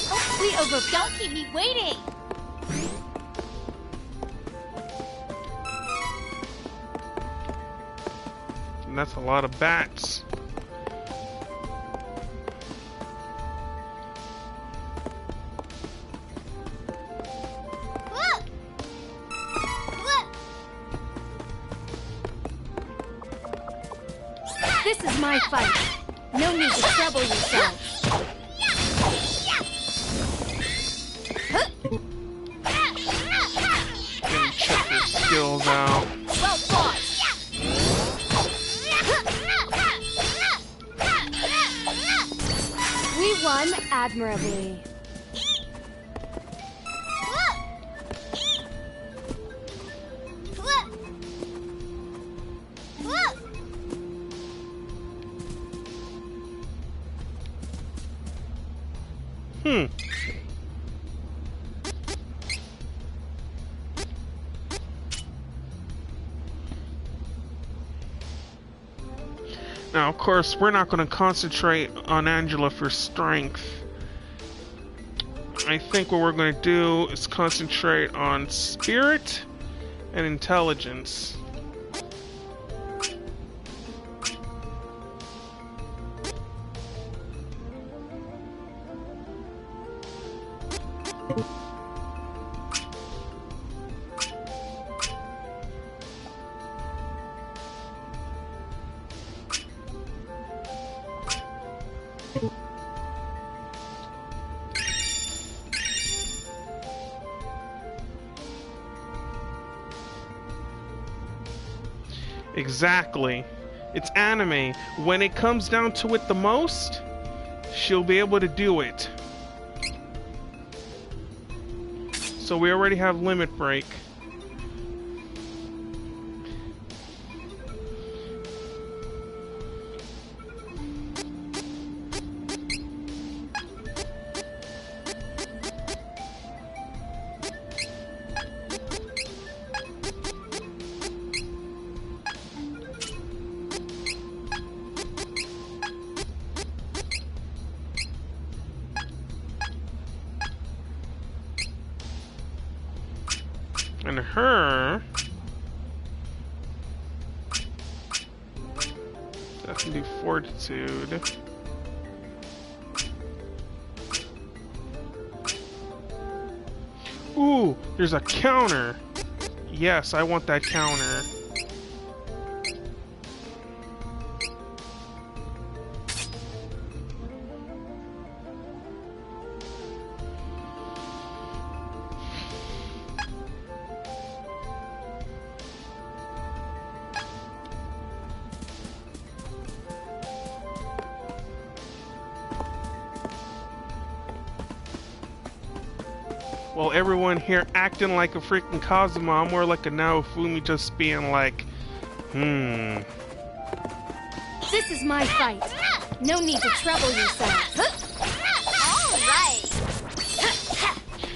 Oh, sweet Ogre, don't keep me waiting! And that's a lot of bats. This is my fight. No need to trouble yourself. Let me check your skills out. Well fought. We won admirably. Now, of course, we're not going to concentrate on Angela for strength. I think what we're going to do is concentrate on spirit and intelligence. Exactly. It's anime. When it comes down to it the most, she'll be able to do it. So we already have Limit Break. And her fortitude. Ooh, there's a counter. Yes, I want that counter. Well, everyone here acting like a freaking Kazuma, I'm more like a Naofumi just being like, This is my fight. No need to trouble yourself. All right.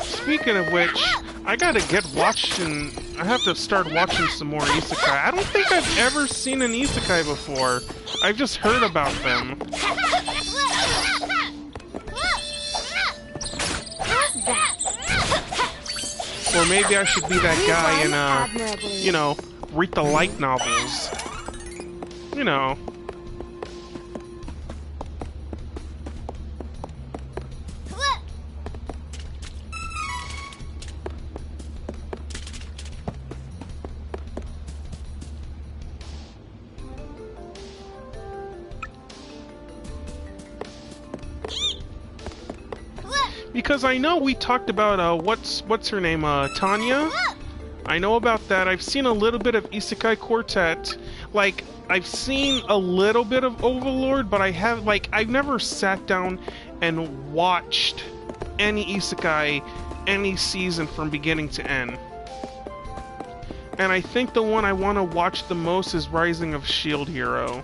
Speaking of which, I gotta get watching. I have to start watching some more isekai. I don't think I've ever seen an isekai before. I've just heard about them. Or maybe I should be that guy in, you know, read the light novels. You know. Because I know we talked about, what's her name, Tanya? I know about that. I've seen a little bit of Isekai Quartet. Like, I've seen a little bit of Overlord, but I've never sat down and watched any Isekai, any season from beginning to end. And I think the one I want to watch the most is Rising of Shield Hero.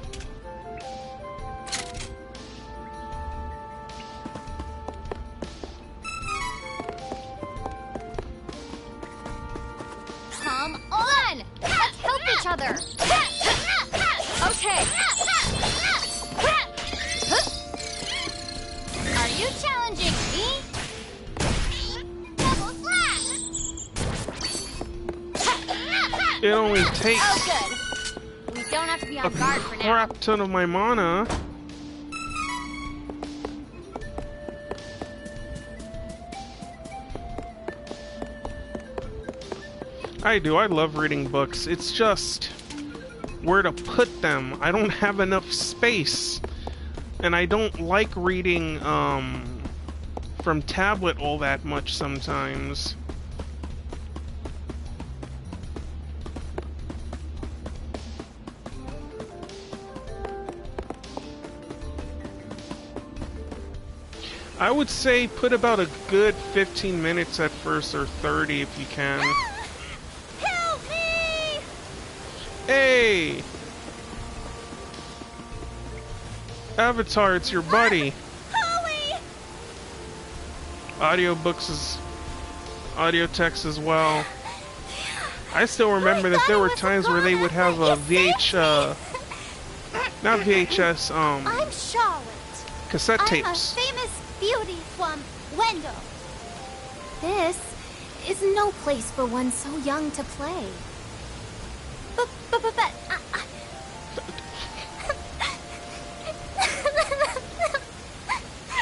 Other. Okay. Are you challenging me? Double slash. It only takes Oh, good. We don't have to be on guard for now. crap ton of my mana. I do. I love reading books. It's just where to put them. I don't have enough space. And I don't like reading from tablet all that much sometimes. I would say put about a good 15 minutes at first, or 30 if you can. Help me! Hey! Avatar, it's your buddy. Holly! Audio text as well. I still remember that there were times where they would have a not VHS, I'm Charlotte. cassette I'm tapes. a famous beauty from Wendell. This is no place for one so young to play. But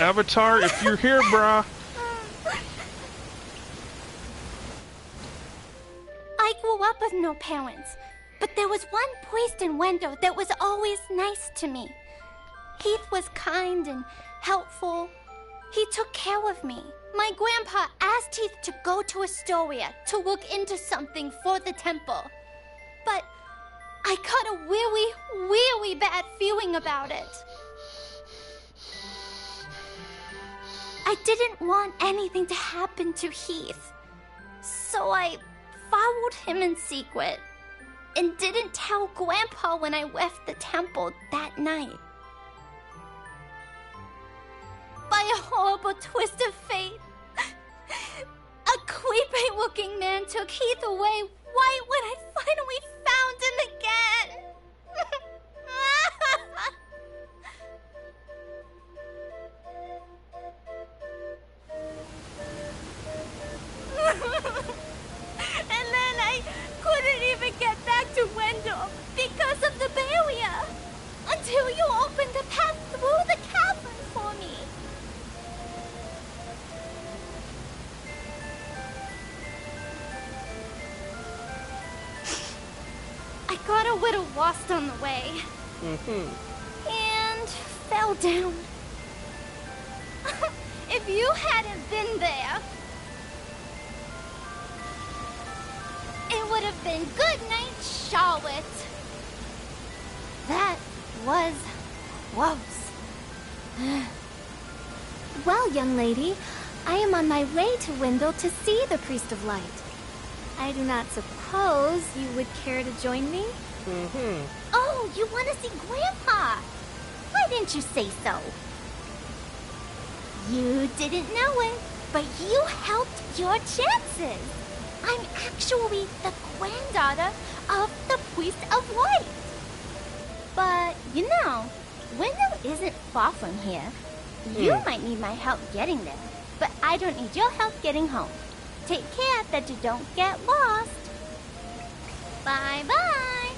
Avatar, if you're here, brah. I grew up with no parents, but there was one priest in Wendell that was always nice to me. Heath was kind and helpful. He took care of me. My grandpa asked Heath to go to Astoria to look into something for the temple. But I got a really, really bad feeling about it. I didn't want anything to happen to Heath. So I followed him in secret and didn't tell Grandpa when I left the temple that night. By a horrible twist of fate, a creepy-looking man took Heath away right when I finally found him again. And then I couldn't even get back to Wendell because of the barrier. Until you opened the lost on the way. And fell down. If you hadn't been there, it would have been good night, Charlotte. That was close. Well, young lady, I am on my way to Wendell to see the Priest of Light. I do not suppose you would care to join me? Oh, you want to see Grandpa? Why didn't you say so? You didn't know it, but you helped your chances. I'm actually the granddaughter of the Priest of Light. But, you know, Wendell isn't far from here. You might need my help getting there, but I don't need your help getting home. Take care that you don't get lost. Bye-bye.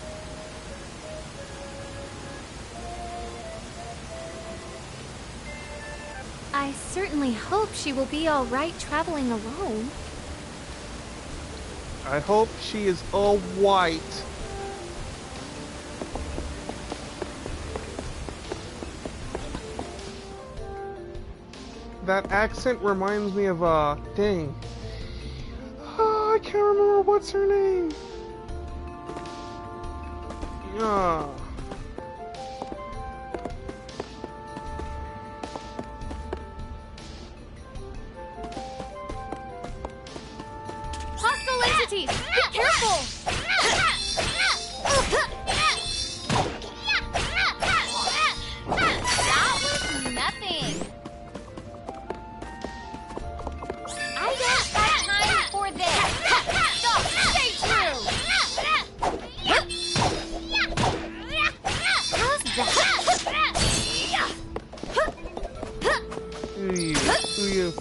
I certainly hope she will be all right traveling alone. I hope she is all white. That accent reminds me of a thing. Oh, I can't remember what's her name. Yeah. Hostile entities! Be careful! That was nothing. I don't have time for this. Stop! Stay true! How's that? Ooh, your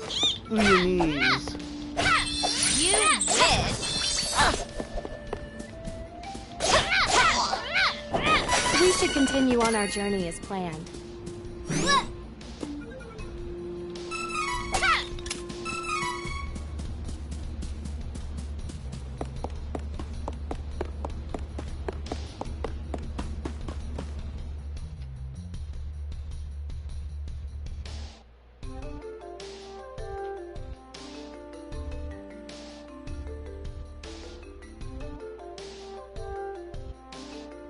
knees. You wish. We should continue on our journey as planned.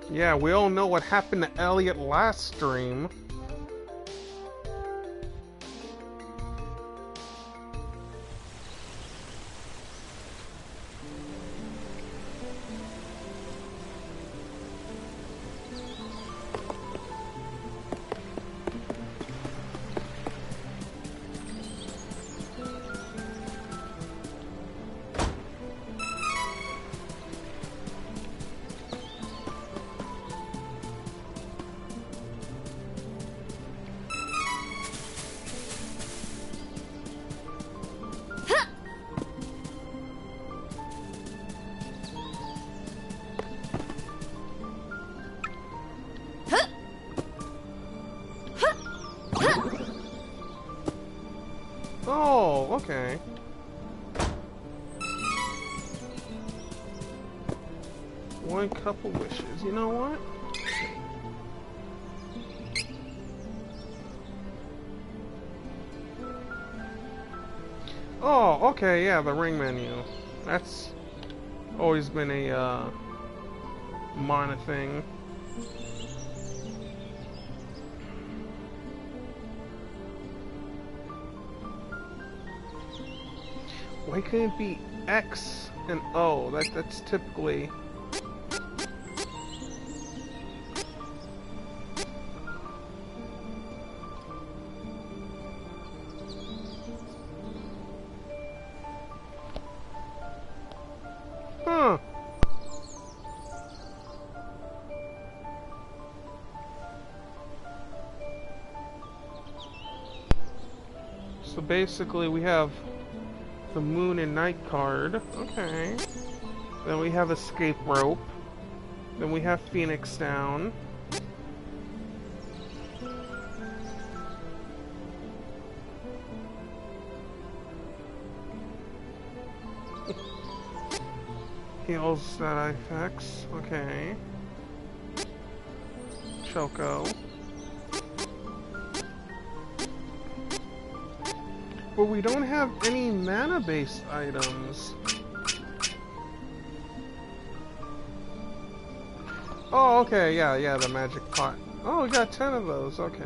Yeah, we all know what happened to Elliot last stream. Oh, okay. One couple wishes. You know what? Oh, okay, yeah, the ring menu. That's always been a Mana thing. Why couldn't it be X and O? That's typically. Huh. So basically we have the Moon and Night card. Okay. Then we have Escape Rope. Then we have Phoenix Down. Heals that effects. Okay. Choco. But we don't have any mana-based items. Oh, okay, yeah, the magic pot. Oh, we got 10 of those, okay.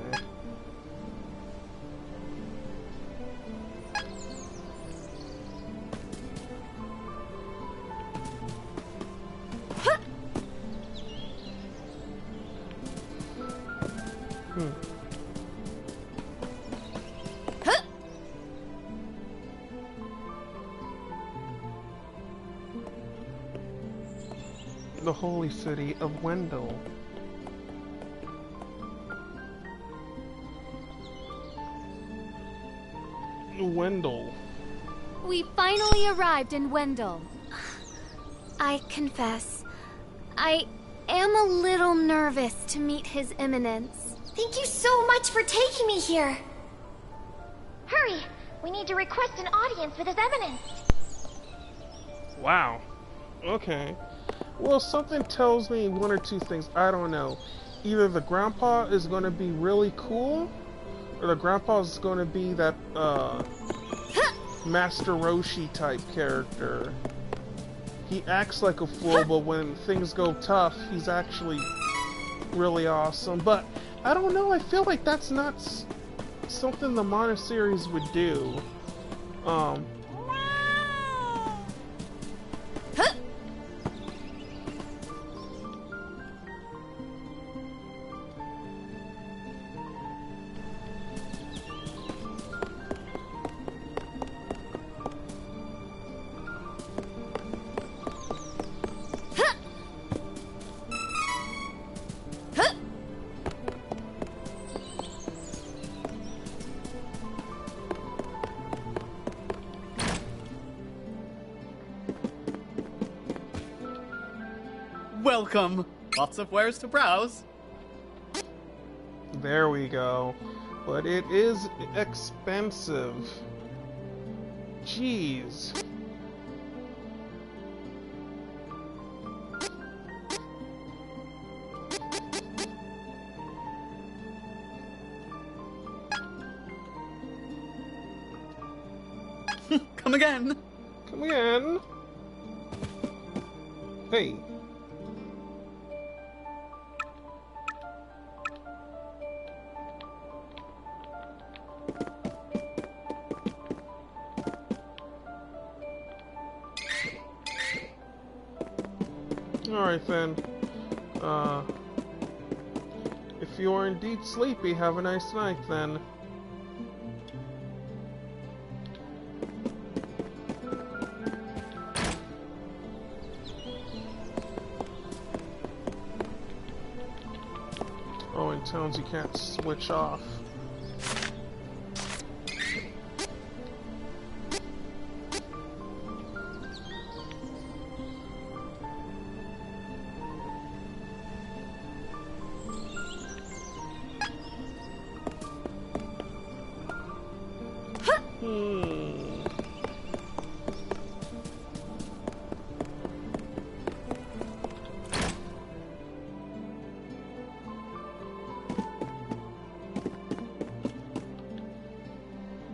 The holy city of Wendell. Wendell. We finally arrived in Wendell. I confess, I am a little nervous to meet His Eminence. Thank you so much for taking me here. Hurry! We need to request an audience with His Eminence. Wow. Okay. Well, something tells me one or two things. I don't know. Either the grandpa is going to be really cool, or the grandpa is going to be that, Master Roshi type character. He acts like a fool, but when things go tough, he's actually really awesome. But, I don't know, I feel like that's not something the Mana series would do. Welcome. Lots of wares to browse. There we go. But it is expensive. Jeez. Come again. Come again. Hey. Alright then. If you are indeed sleepy, have a nice night then. Oh, in towns you can't switch off.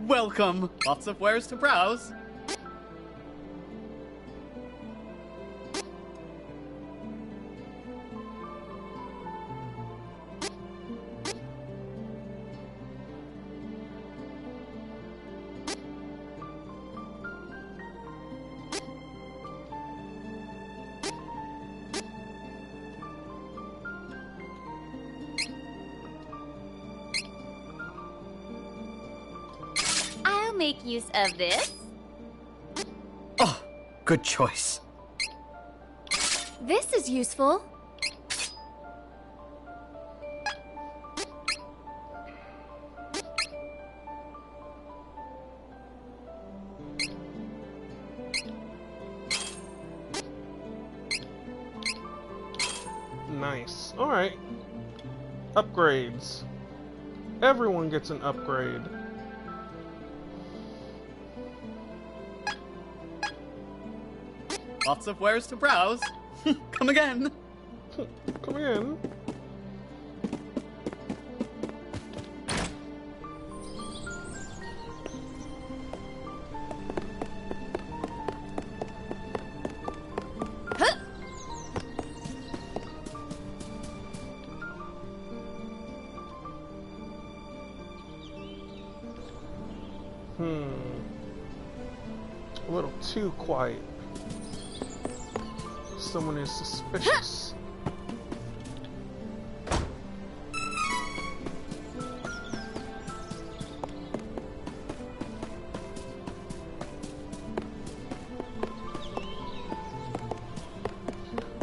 Welcome. Lots of wares to browse. Make use of this. Oh, good choice. This is useful. Nice. Alright. Upgrades. Everyone gets an upgrade. Lots of wares to browse. Come again. Come again. A little too quiet. Someone is suspicious.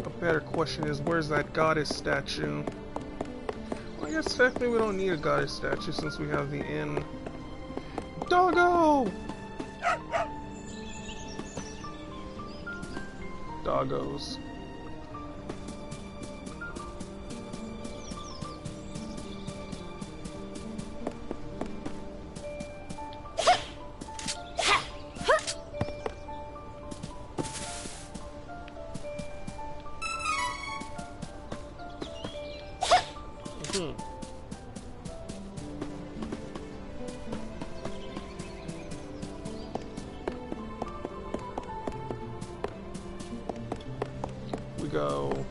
A better question is, where's that goddess statue? Well, I guess technically we don't need a goddess statue since we have the inn. Doggo! Doggos. We go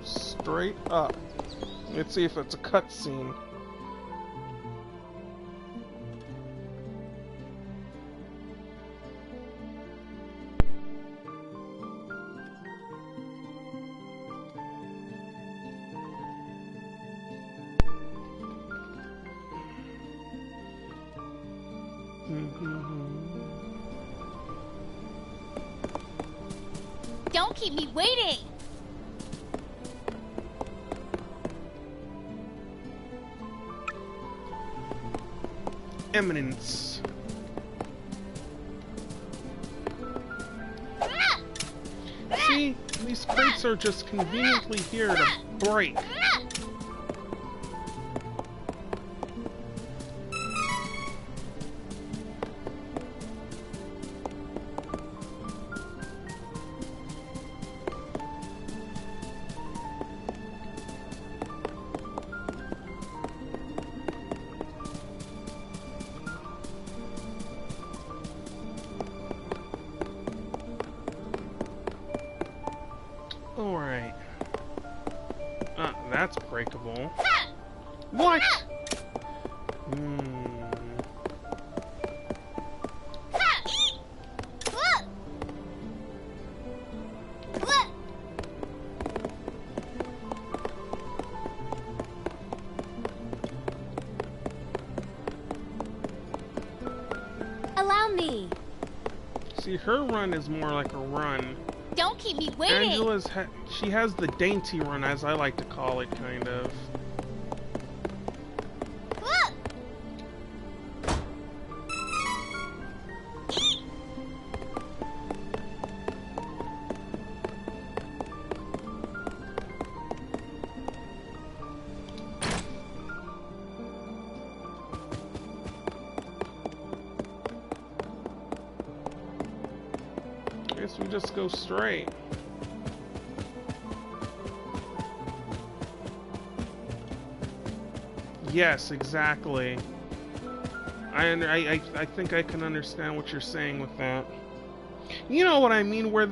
straight up. Let's see if it's a cutscene. Don't keep me waiting! Eminence. See, these crates are just conveniently here to break. Alright. That's breakable. What? Allow me! See, her run is more like a run. Don't keep me waiting! She has the dainty run, as I like to call it, kind of. I guess we just go straight. Yes, exactly. I think I can understand what you're saying with that. You know what I mean, where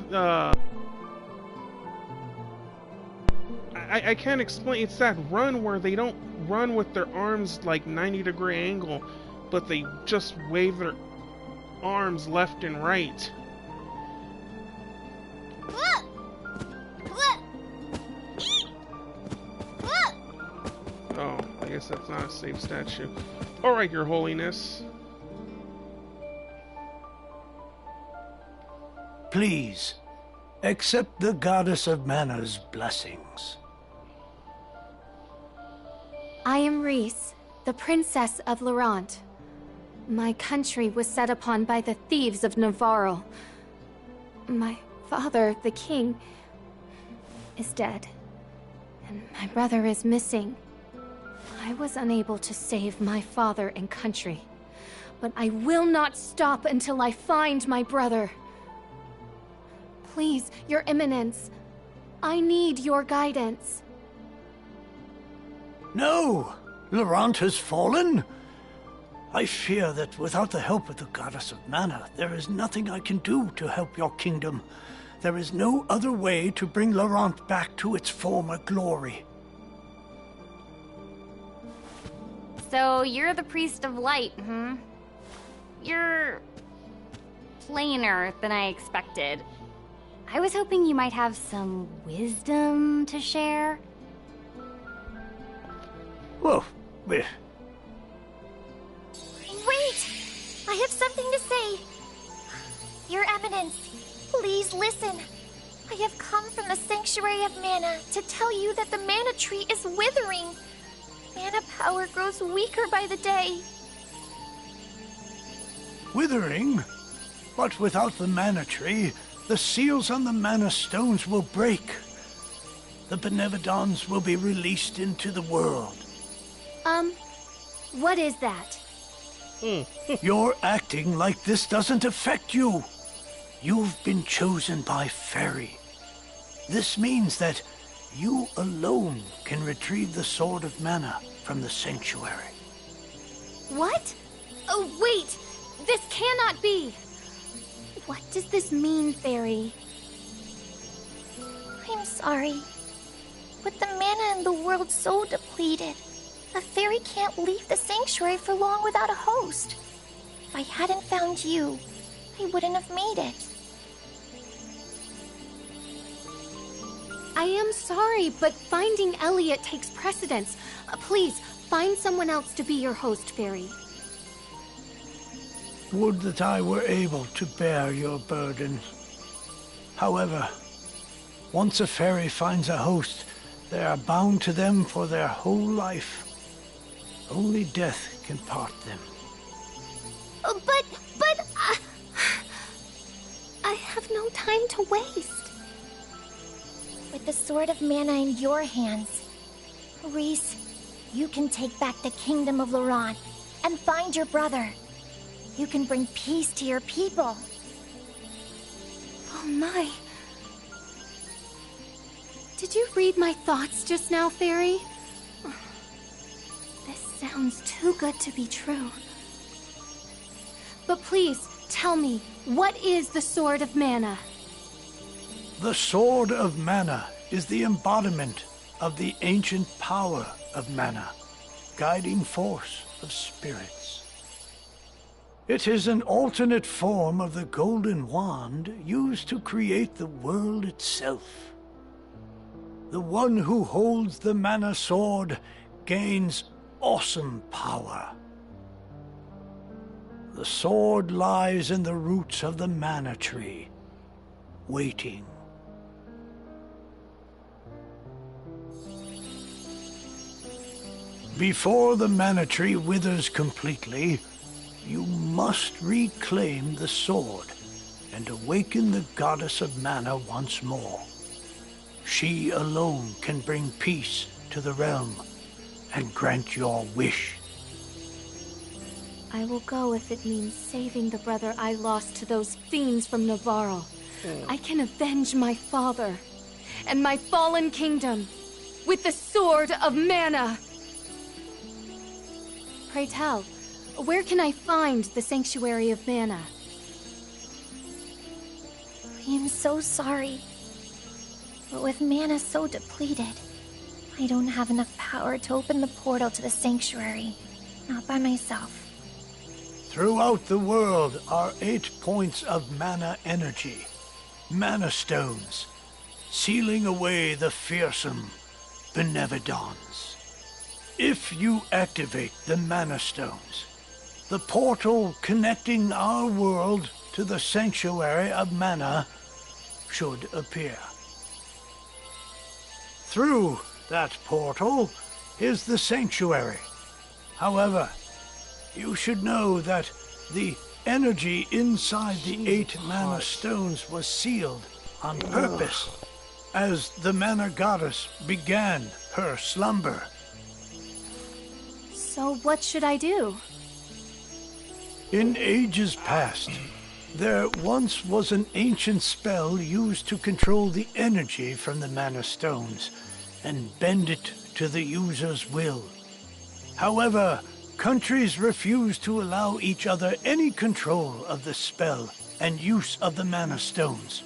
I can't explain. It's that run where they don't run with their arms like 90-degree angle, but they just wave their arms left and right. Oh, I guess that's not a safe statue. Alright, Your Holiness. Please, accept the Goddess of Mana's blessings. I am Reese, the Princess of Laurent. My country was set upon by the thieves of Navarro. My father, the king, is dead, and my brother is missing. I was unable to save my father and country, but I will not stop until I find my brother. Please, Your Eminence, I need your guidance. No! Laurent has fallen? I fear that without the help of the Goddess of Mana, there is nothing I can do to help your kingdom. There is no other way to bring Laurent back to its former glory. So you're the priest of light, You're plainer than I expected. I was hoping you might have some wisdom to share. Well, Wait! I have something to say. Your Eminence, please listen. I have come from the Sanctuary of Mana to tell you that the mana tree is withering. Mana power grows weaker by the day. withering? But without the mana tree, the seals on the mana stones will break. The Benevodons will be released into the world. What is that? You're acting like this doesn't affect you. You've been chosen by Fairy. This means that you alone can retrieve the Sword of Mana from the Sanctuary. What? Oh, wait! This cannot be! What does this mean, Fairy? I'm sorry. With the mana in the world so depleted, a fairy can't leave the sanctuary for long without a host. If I hadn't found you, I wouldn't have made it. I am sorry, but finding Elliot takes precedence. Please, find someone else to be your host, Fairy. Would that I were able to bear your burden. However, once a fairy finds a host, they are bound to them for their whole life. Only death can part them. But I have no time to waste. With the Sword of Mana in your hands, Reese, you can take back the Kingdom of Loran and find your brother. You can bring peace to your people. Oh my. Did you read my thoughts just now, Fairy? This sounds too good to be true. But please, tell me, what is the Sword of Mana? The Sword of Mana is the embodiment of the ancient power of Mana, guiding force of spirits. It is an alternate form of the Golden Wand used to create the world itself. The one who holds the Mana Sword gains awesome power. The sword lies in the roots of the Mana Tree, waiting. Before the Mana Tree withers completely, you must reclaim the sword and awaken the Goddess of Mana once more. She alone can bring peace to the realm and grant your wish. I will go if it means saving the brother I lost to those fiends from Navarro. I can avenge my father and my fallen kingdom with the Sword of Mana. Pray tell, where can I find the Sanctuary of Mana? I am so sorry. But with mana so depleted, I don't have enough power to open the portal to the sanctuary. Not by myself. Throughout the world are 8 points of mana energy, mana stones, sealing away the fearsome Benevodons. If you activate the mana stones, the portal connecting our world to the Sanctuary of Mana should appear. Through that portal is the Sanctuary. However, you should know that the energy inside the 8 mana stones was sealed on purpose as the Mana Goddess began her slumber. So what should I do? In ages past, there once was an ancient spell used to control the energy from the mana stones and bend it to the user's will. However, countries refused to allow each other any control of the spell and use of the mana stones.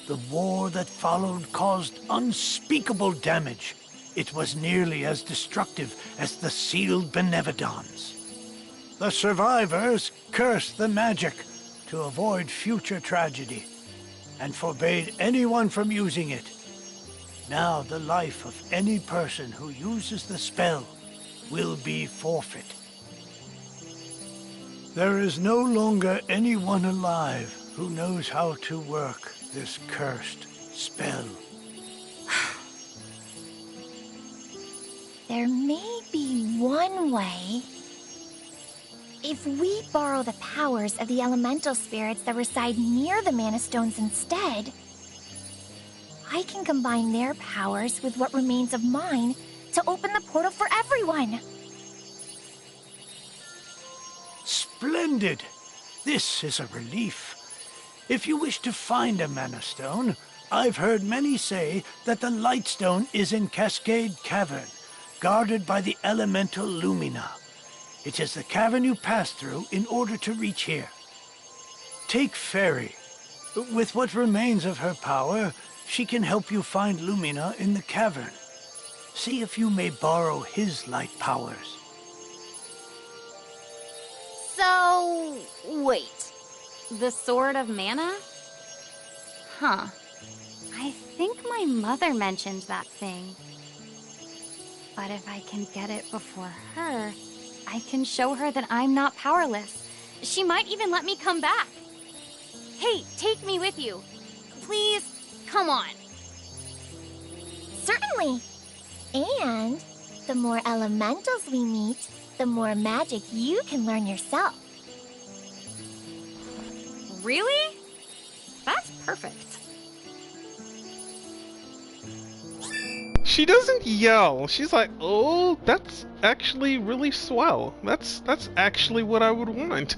The war that followed caused unspeakable damage, it was nearly as destructive as the sealed Benevodons. The survivors cursed the magic to avoid future tragedy, and forbade anyone from using it. Now the life of any person who uses the spell will be forfeit. There is no longer anyone alive who knows how to work this cursed spell. There may be one way. If we borrow the powers of the elemental spirits that reside near the Mana Stones instead, I can combine their powers with what remains of mine to open the portal for everyone. Splendid! This is a relief. If you wish to find a Mana Stone, I've heard many say that the Lightstone is in Cascade Cavern, guarded by the elemental Lumina. It is the cavern you pass through in order to reach here. Take Fairy. With what remains of her power, she can help you find Lumina in the cavern. See if you may borrow his light powers. So, wait. The Sword of Mana? Huh. I think my mother mentioned that thing. But if I can get it before her, I can show her that I'm not powerless. She might even let me come back. Hey, take me with you. Please, come on. Certainly. And the more elementals we meet, the more magic you can learn yourself. Really? That's perfect. She doesn't yell. She's like, "Oh, that's actually really swell. That's actually what I would want."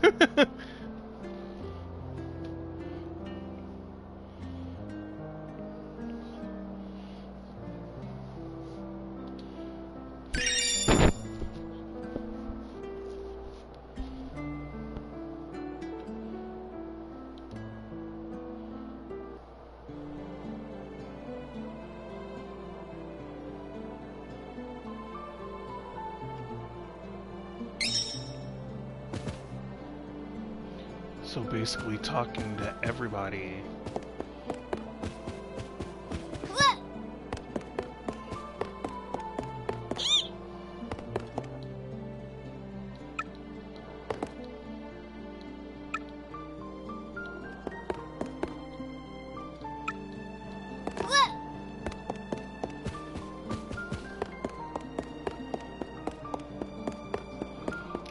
So basically talking to everybody.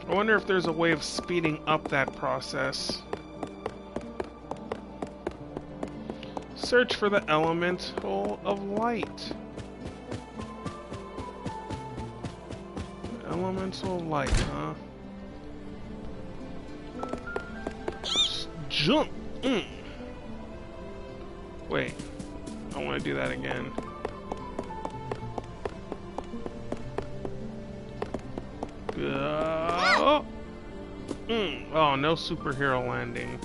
I wonder if there's a way of speeding up that process. Search for the elemental of light. Elemental light, huh? Jump! Wait, I want to do that again. Oh, no superhero landing.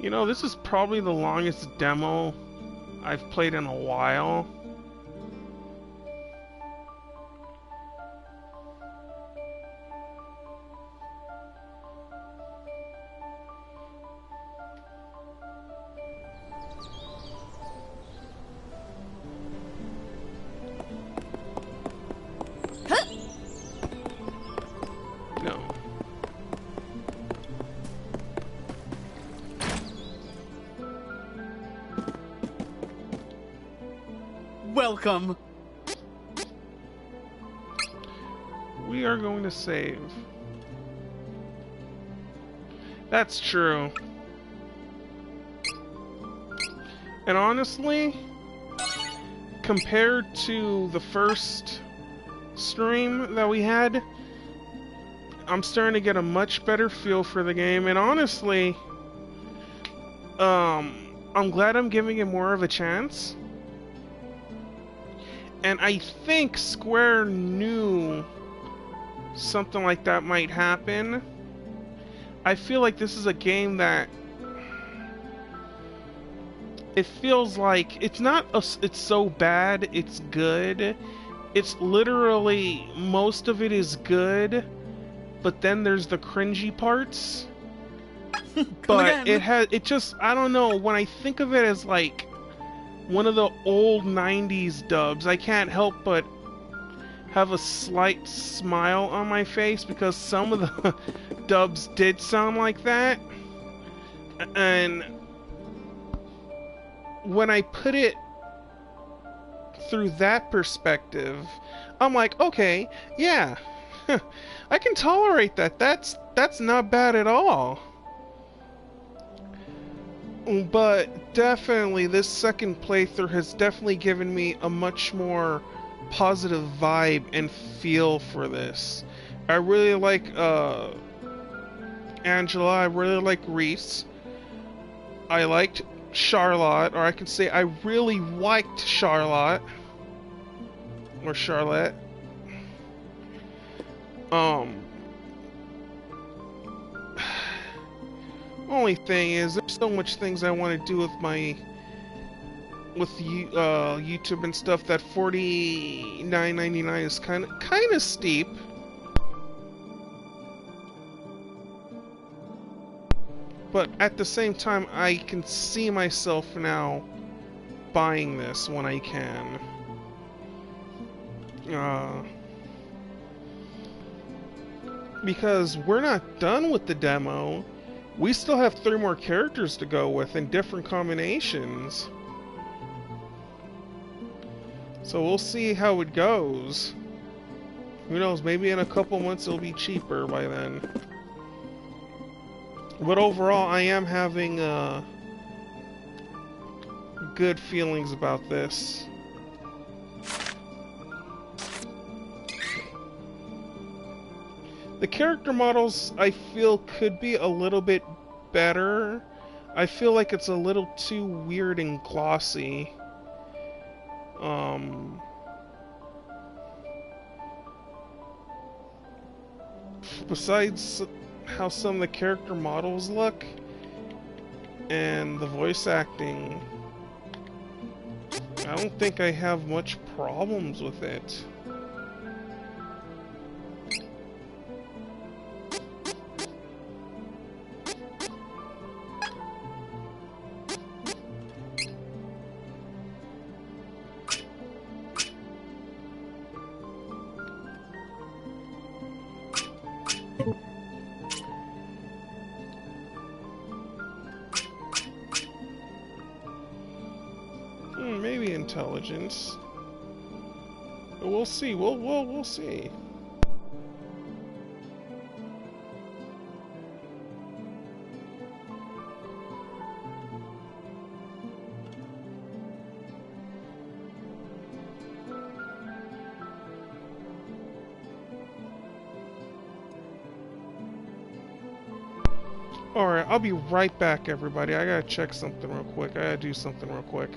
You know, this is probably the longest demo I've played in a while. Welcome. We are going to save. That's true. And honestly, compared to the first stream that we had, I'm starting to get a much better feel for the game. And honestly, I'm glad I'm giving it more of a chance. And I think Square knew something like that might happen I feel like this is a game that it feels like it's not it's so bad it's good. It's literally most of it is good, but then there's the cringy parts. But it just, I don't know, when I think of it as like one of the old 90s dubs, I can't help but have a slight smile on my face because some of the dubs did sound like that. And when I put it through that perspective, I'm like, okay, yeah, I can tolerate that. That's not bad at all. But definitely, this second playthrough has definitely given me a much more positive vibe and feel for this. I really like Angela, I really like Reese. I liked Charlotte, or I can say I really liked Charlotte. Or Charlotte. Only thing is, there's so much things I want to do with YouTube and stuff that $49.99 is kind of steep. But at the same time, I can see myself now buying this when I can. Because we're not done with the demo. We still have 3 more characters to go with in different combinations. So we'll see how it goes. Who knows, maybe in a couple months it'll be cheaper by then. But overall, I am having good feelings about this. The character models, I feel, could be a little bit better. I feel like it's a little too weird and glossy. Besides how some of the character models look and the voice acting, I don't think I have much problems with it. Maybe intelligence. But we'll see. We'll see. Alright, I'll be right back, everybody. I gotta check something real quick. I gotta do something real quick.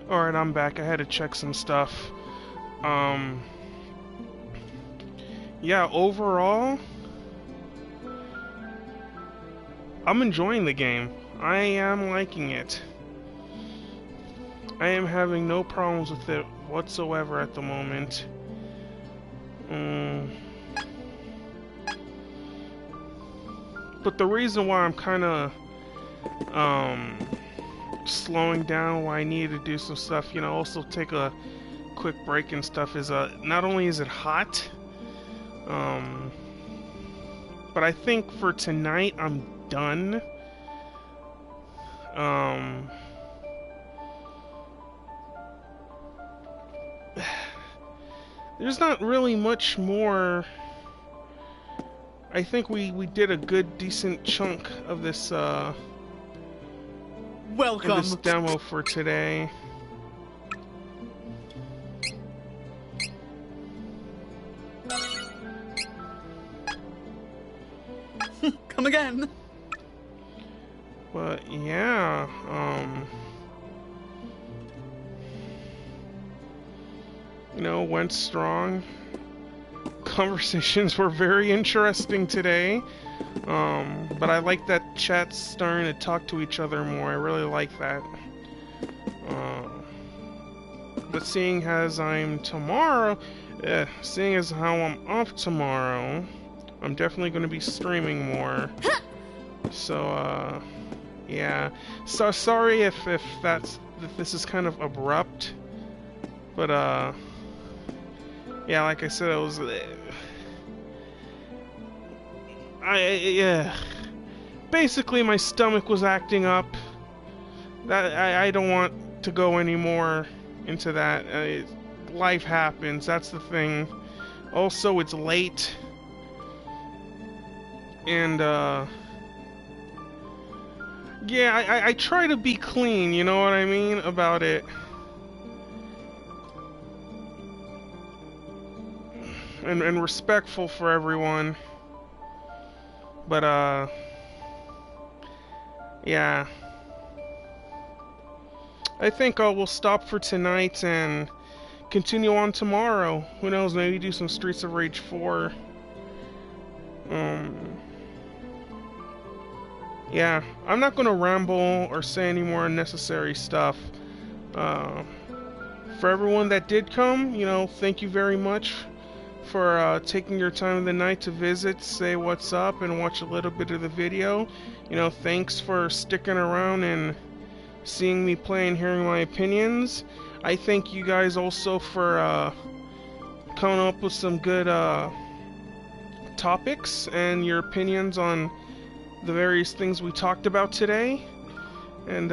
Alright, I'm back. I had to check some stuff. Yeah, overall, I'm enjoying the game. I am liking it. I am having no problems with it whatsoever at the moment. But the reason why I'm kind of slowing down, why I needed to do some stuff, you know, also take a quick break and stuff, is not only is it hot, but I think for tonight I'm done. There's not really much more. I think we did a good, decent chunk of this, Welcome. of this demo for today. Come again. But yeah, you know, went strong. Conversations were very interesting today. But I like that chat's starting to talk to each other more. I really like that. But seeing as I'm tomorrow, seeing as how I'm off tomorrow, I'm definitely going to be streaming more. So, yeah. So sorry if this is kind of abrupt. But, yeah, like I said, it was... basically my stomach was acting up. That I don't want to go any more into that. Life happens, that's the thing. Also, it's late. And, yeah, I try to be clean, you know what I mean, about it. And respectful for everyone. But, yeah. I think we'll stop for tonight and continue on tomorrow. Who knows, maybe do some Streets of Rage 4. Yeah, I'm not gonna ramble or say any more unnecessary stuff. For everyone that did come, you know, thank you very much for taking your time of the night to visit, say what's up, and watch a little bit of the video. You know, thanks for sticking around and seeing me play and hearing my opinions. I thank you guys also for coming up with some good topics and your opinions on the various things we talked about today. And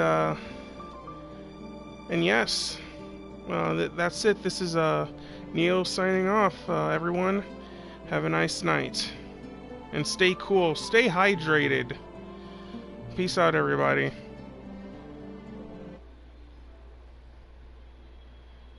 yes, that's it. This is Neo signing off. Everyone, have a nice night. And stay cool. Stay hydrated. Peace out, everybody.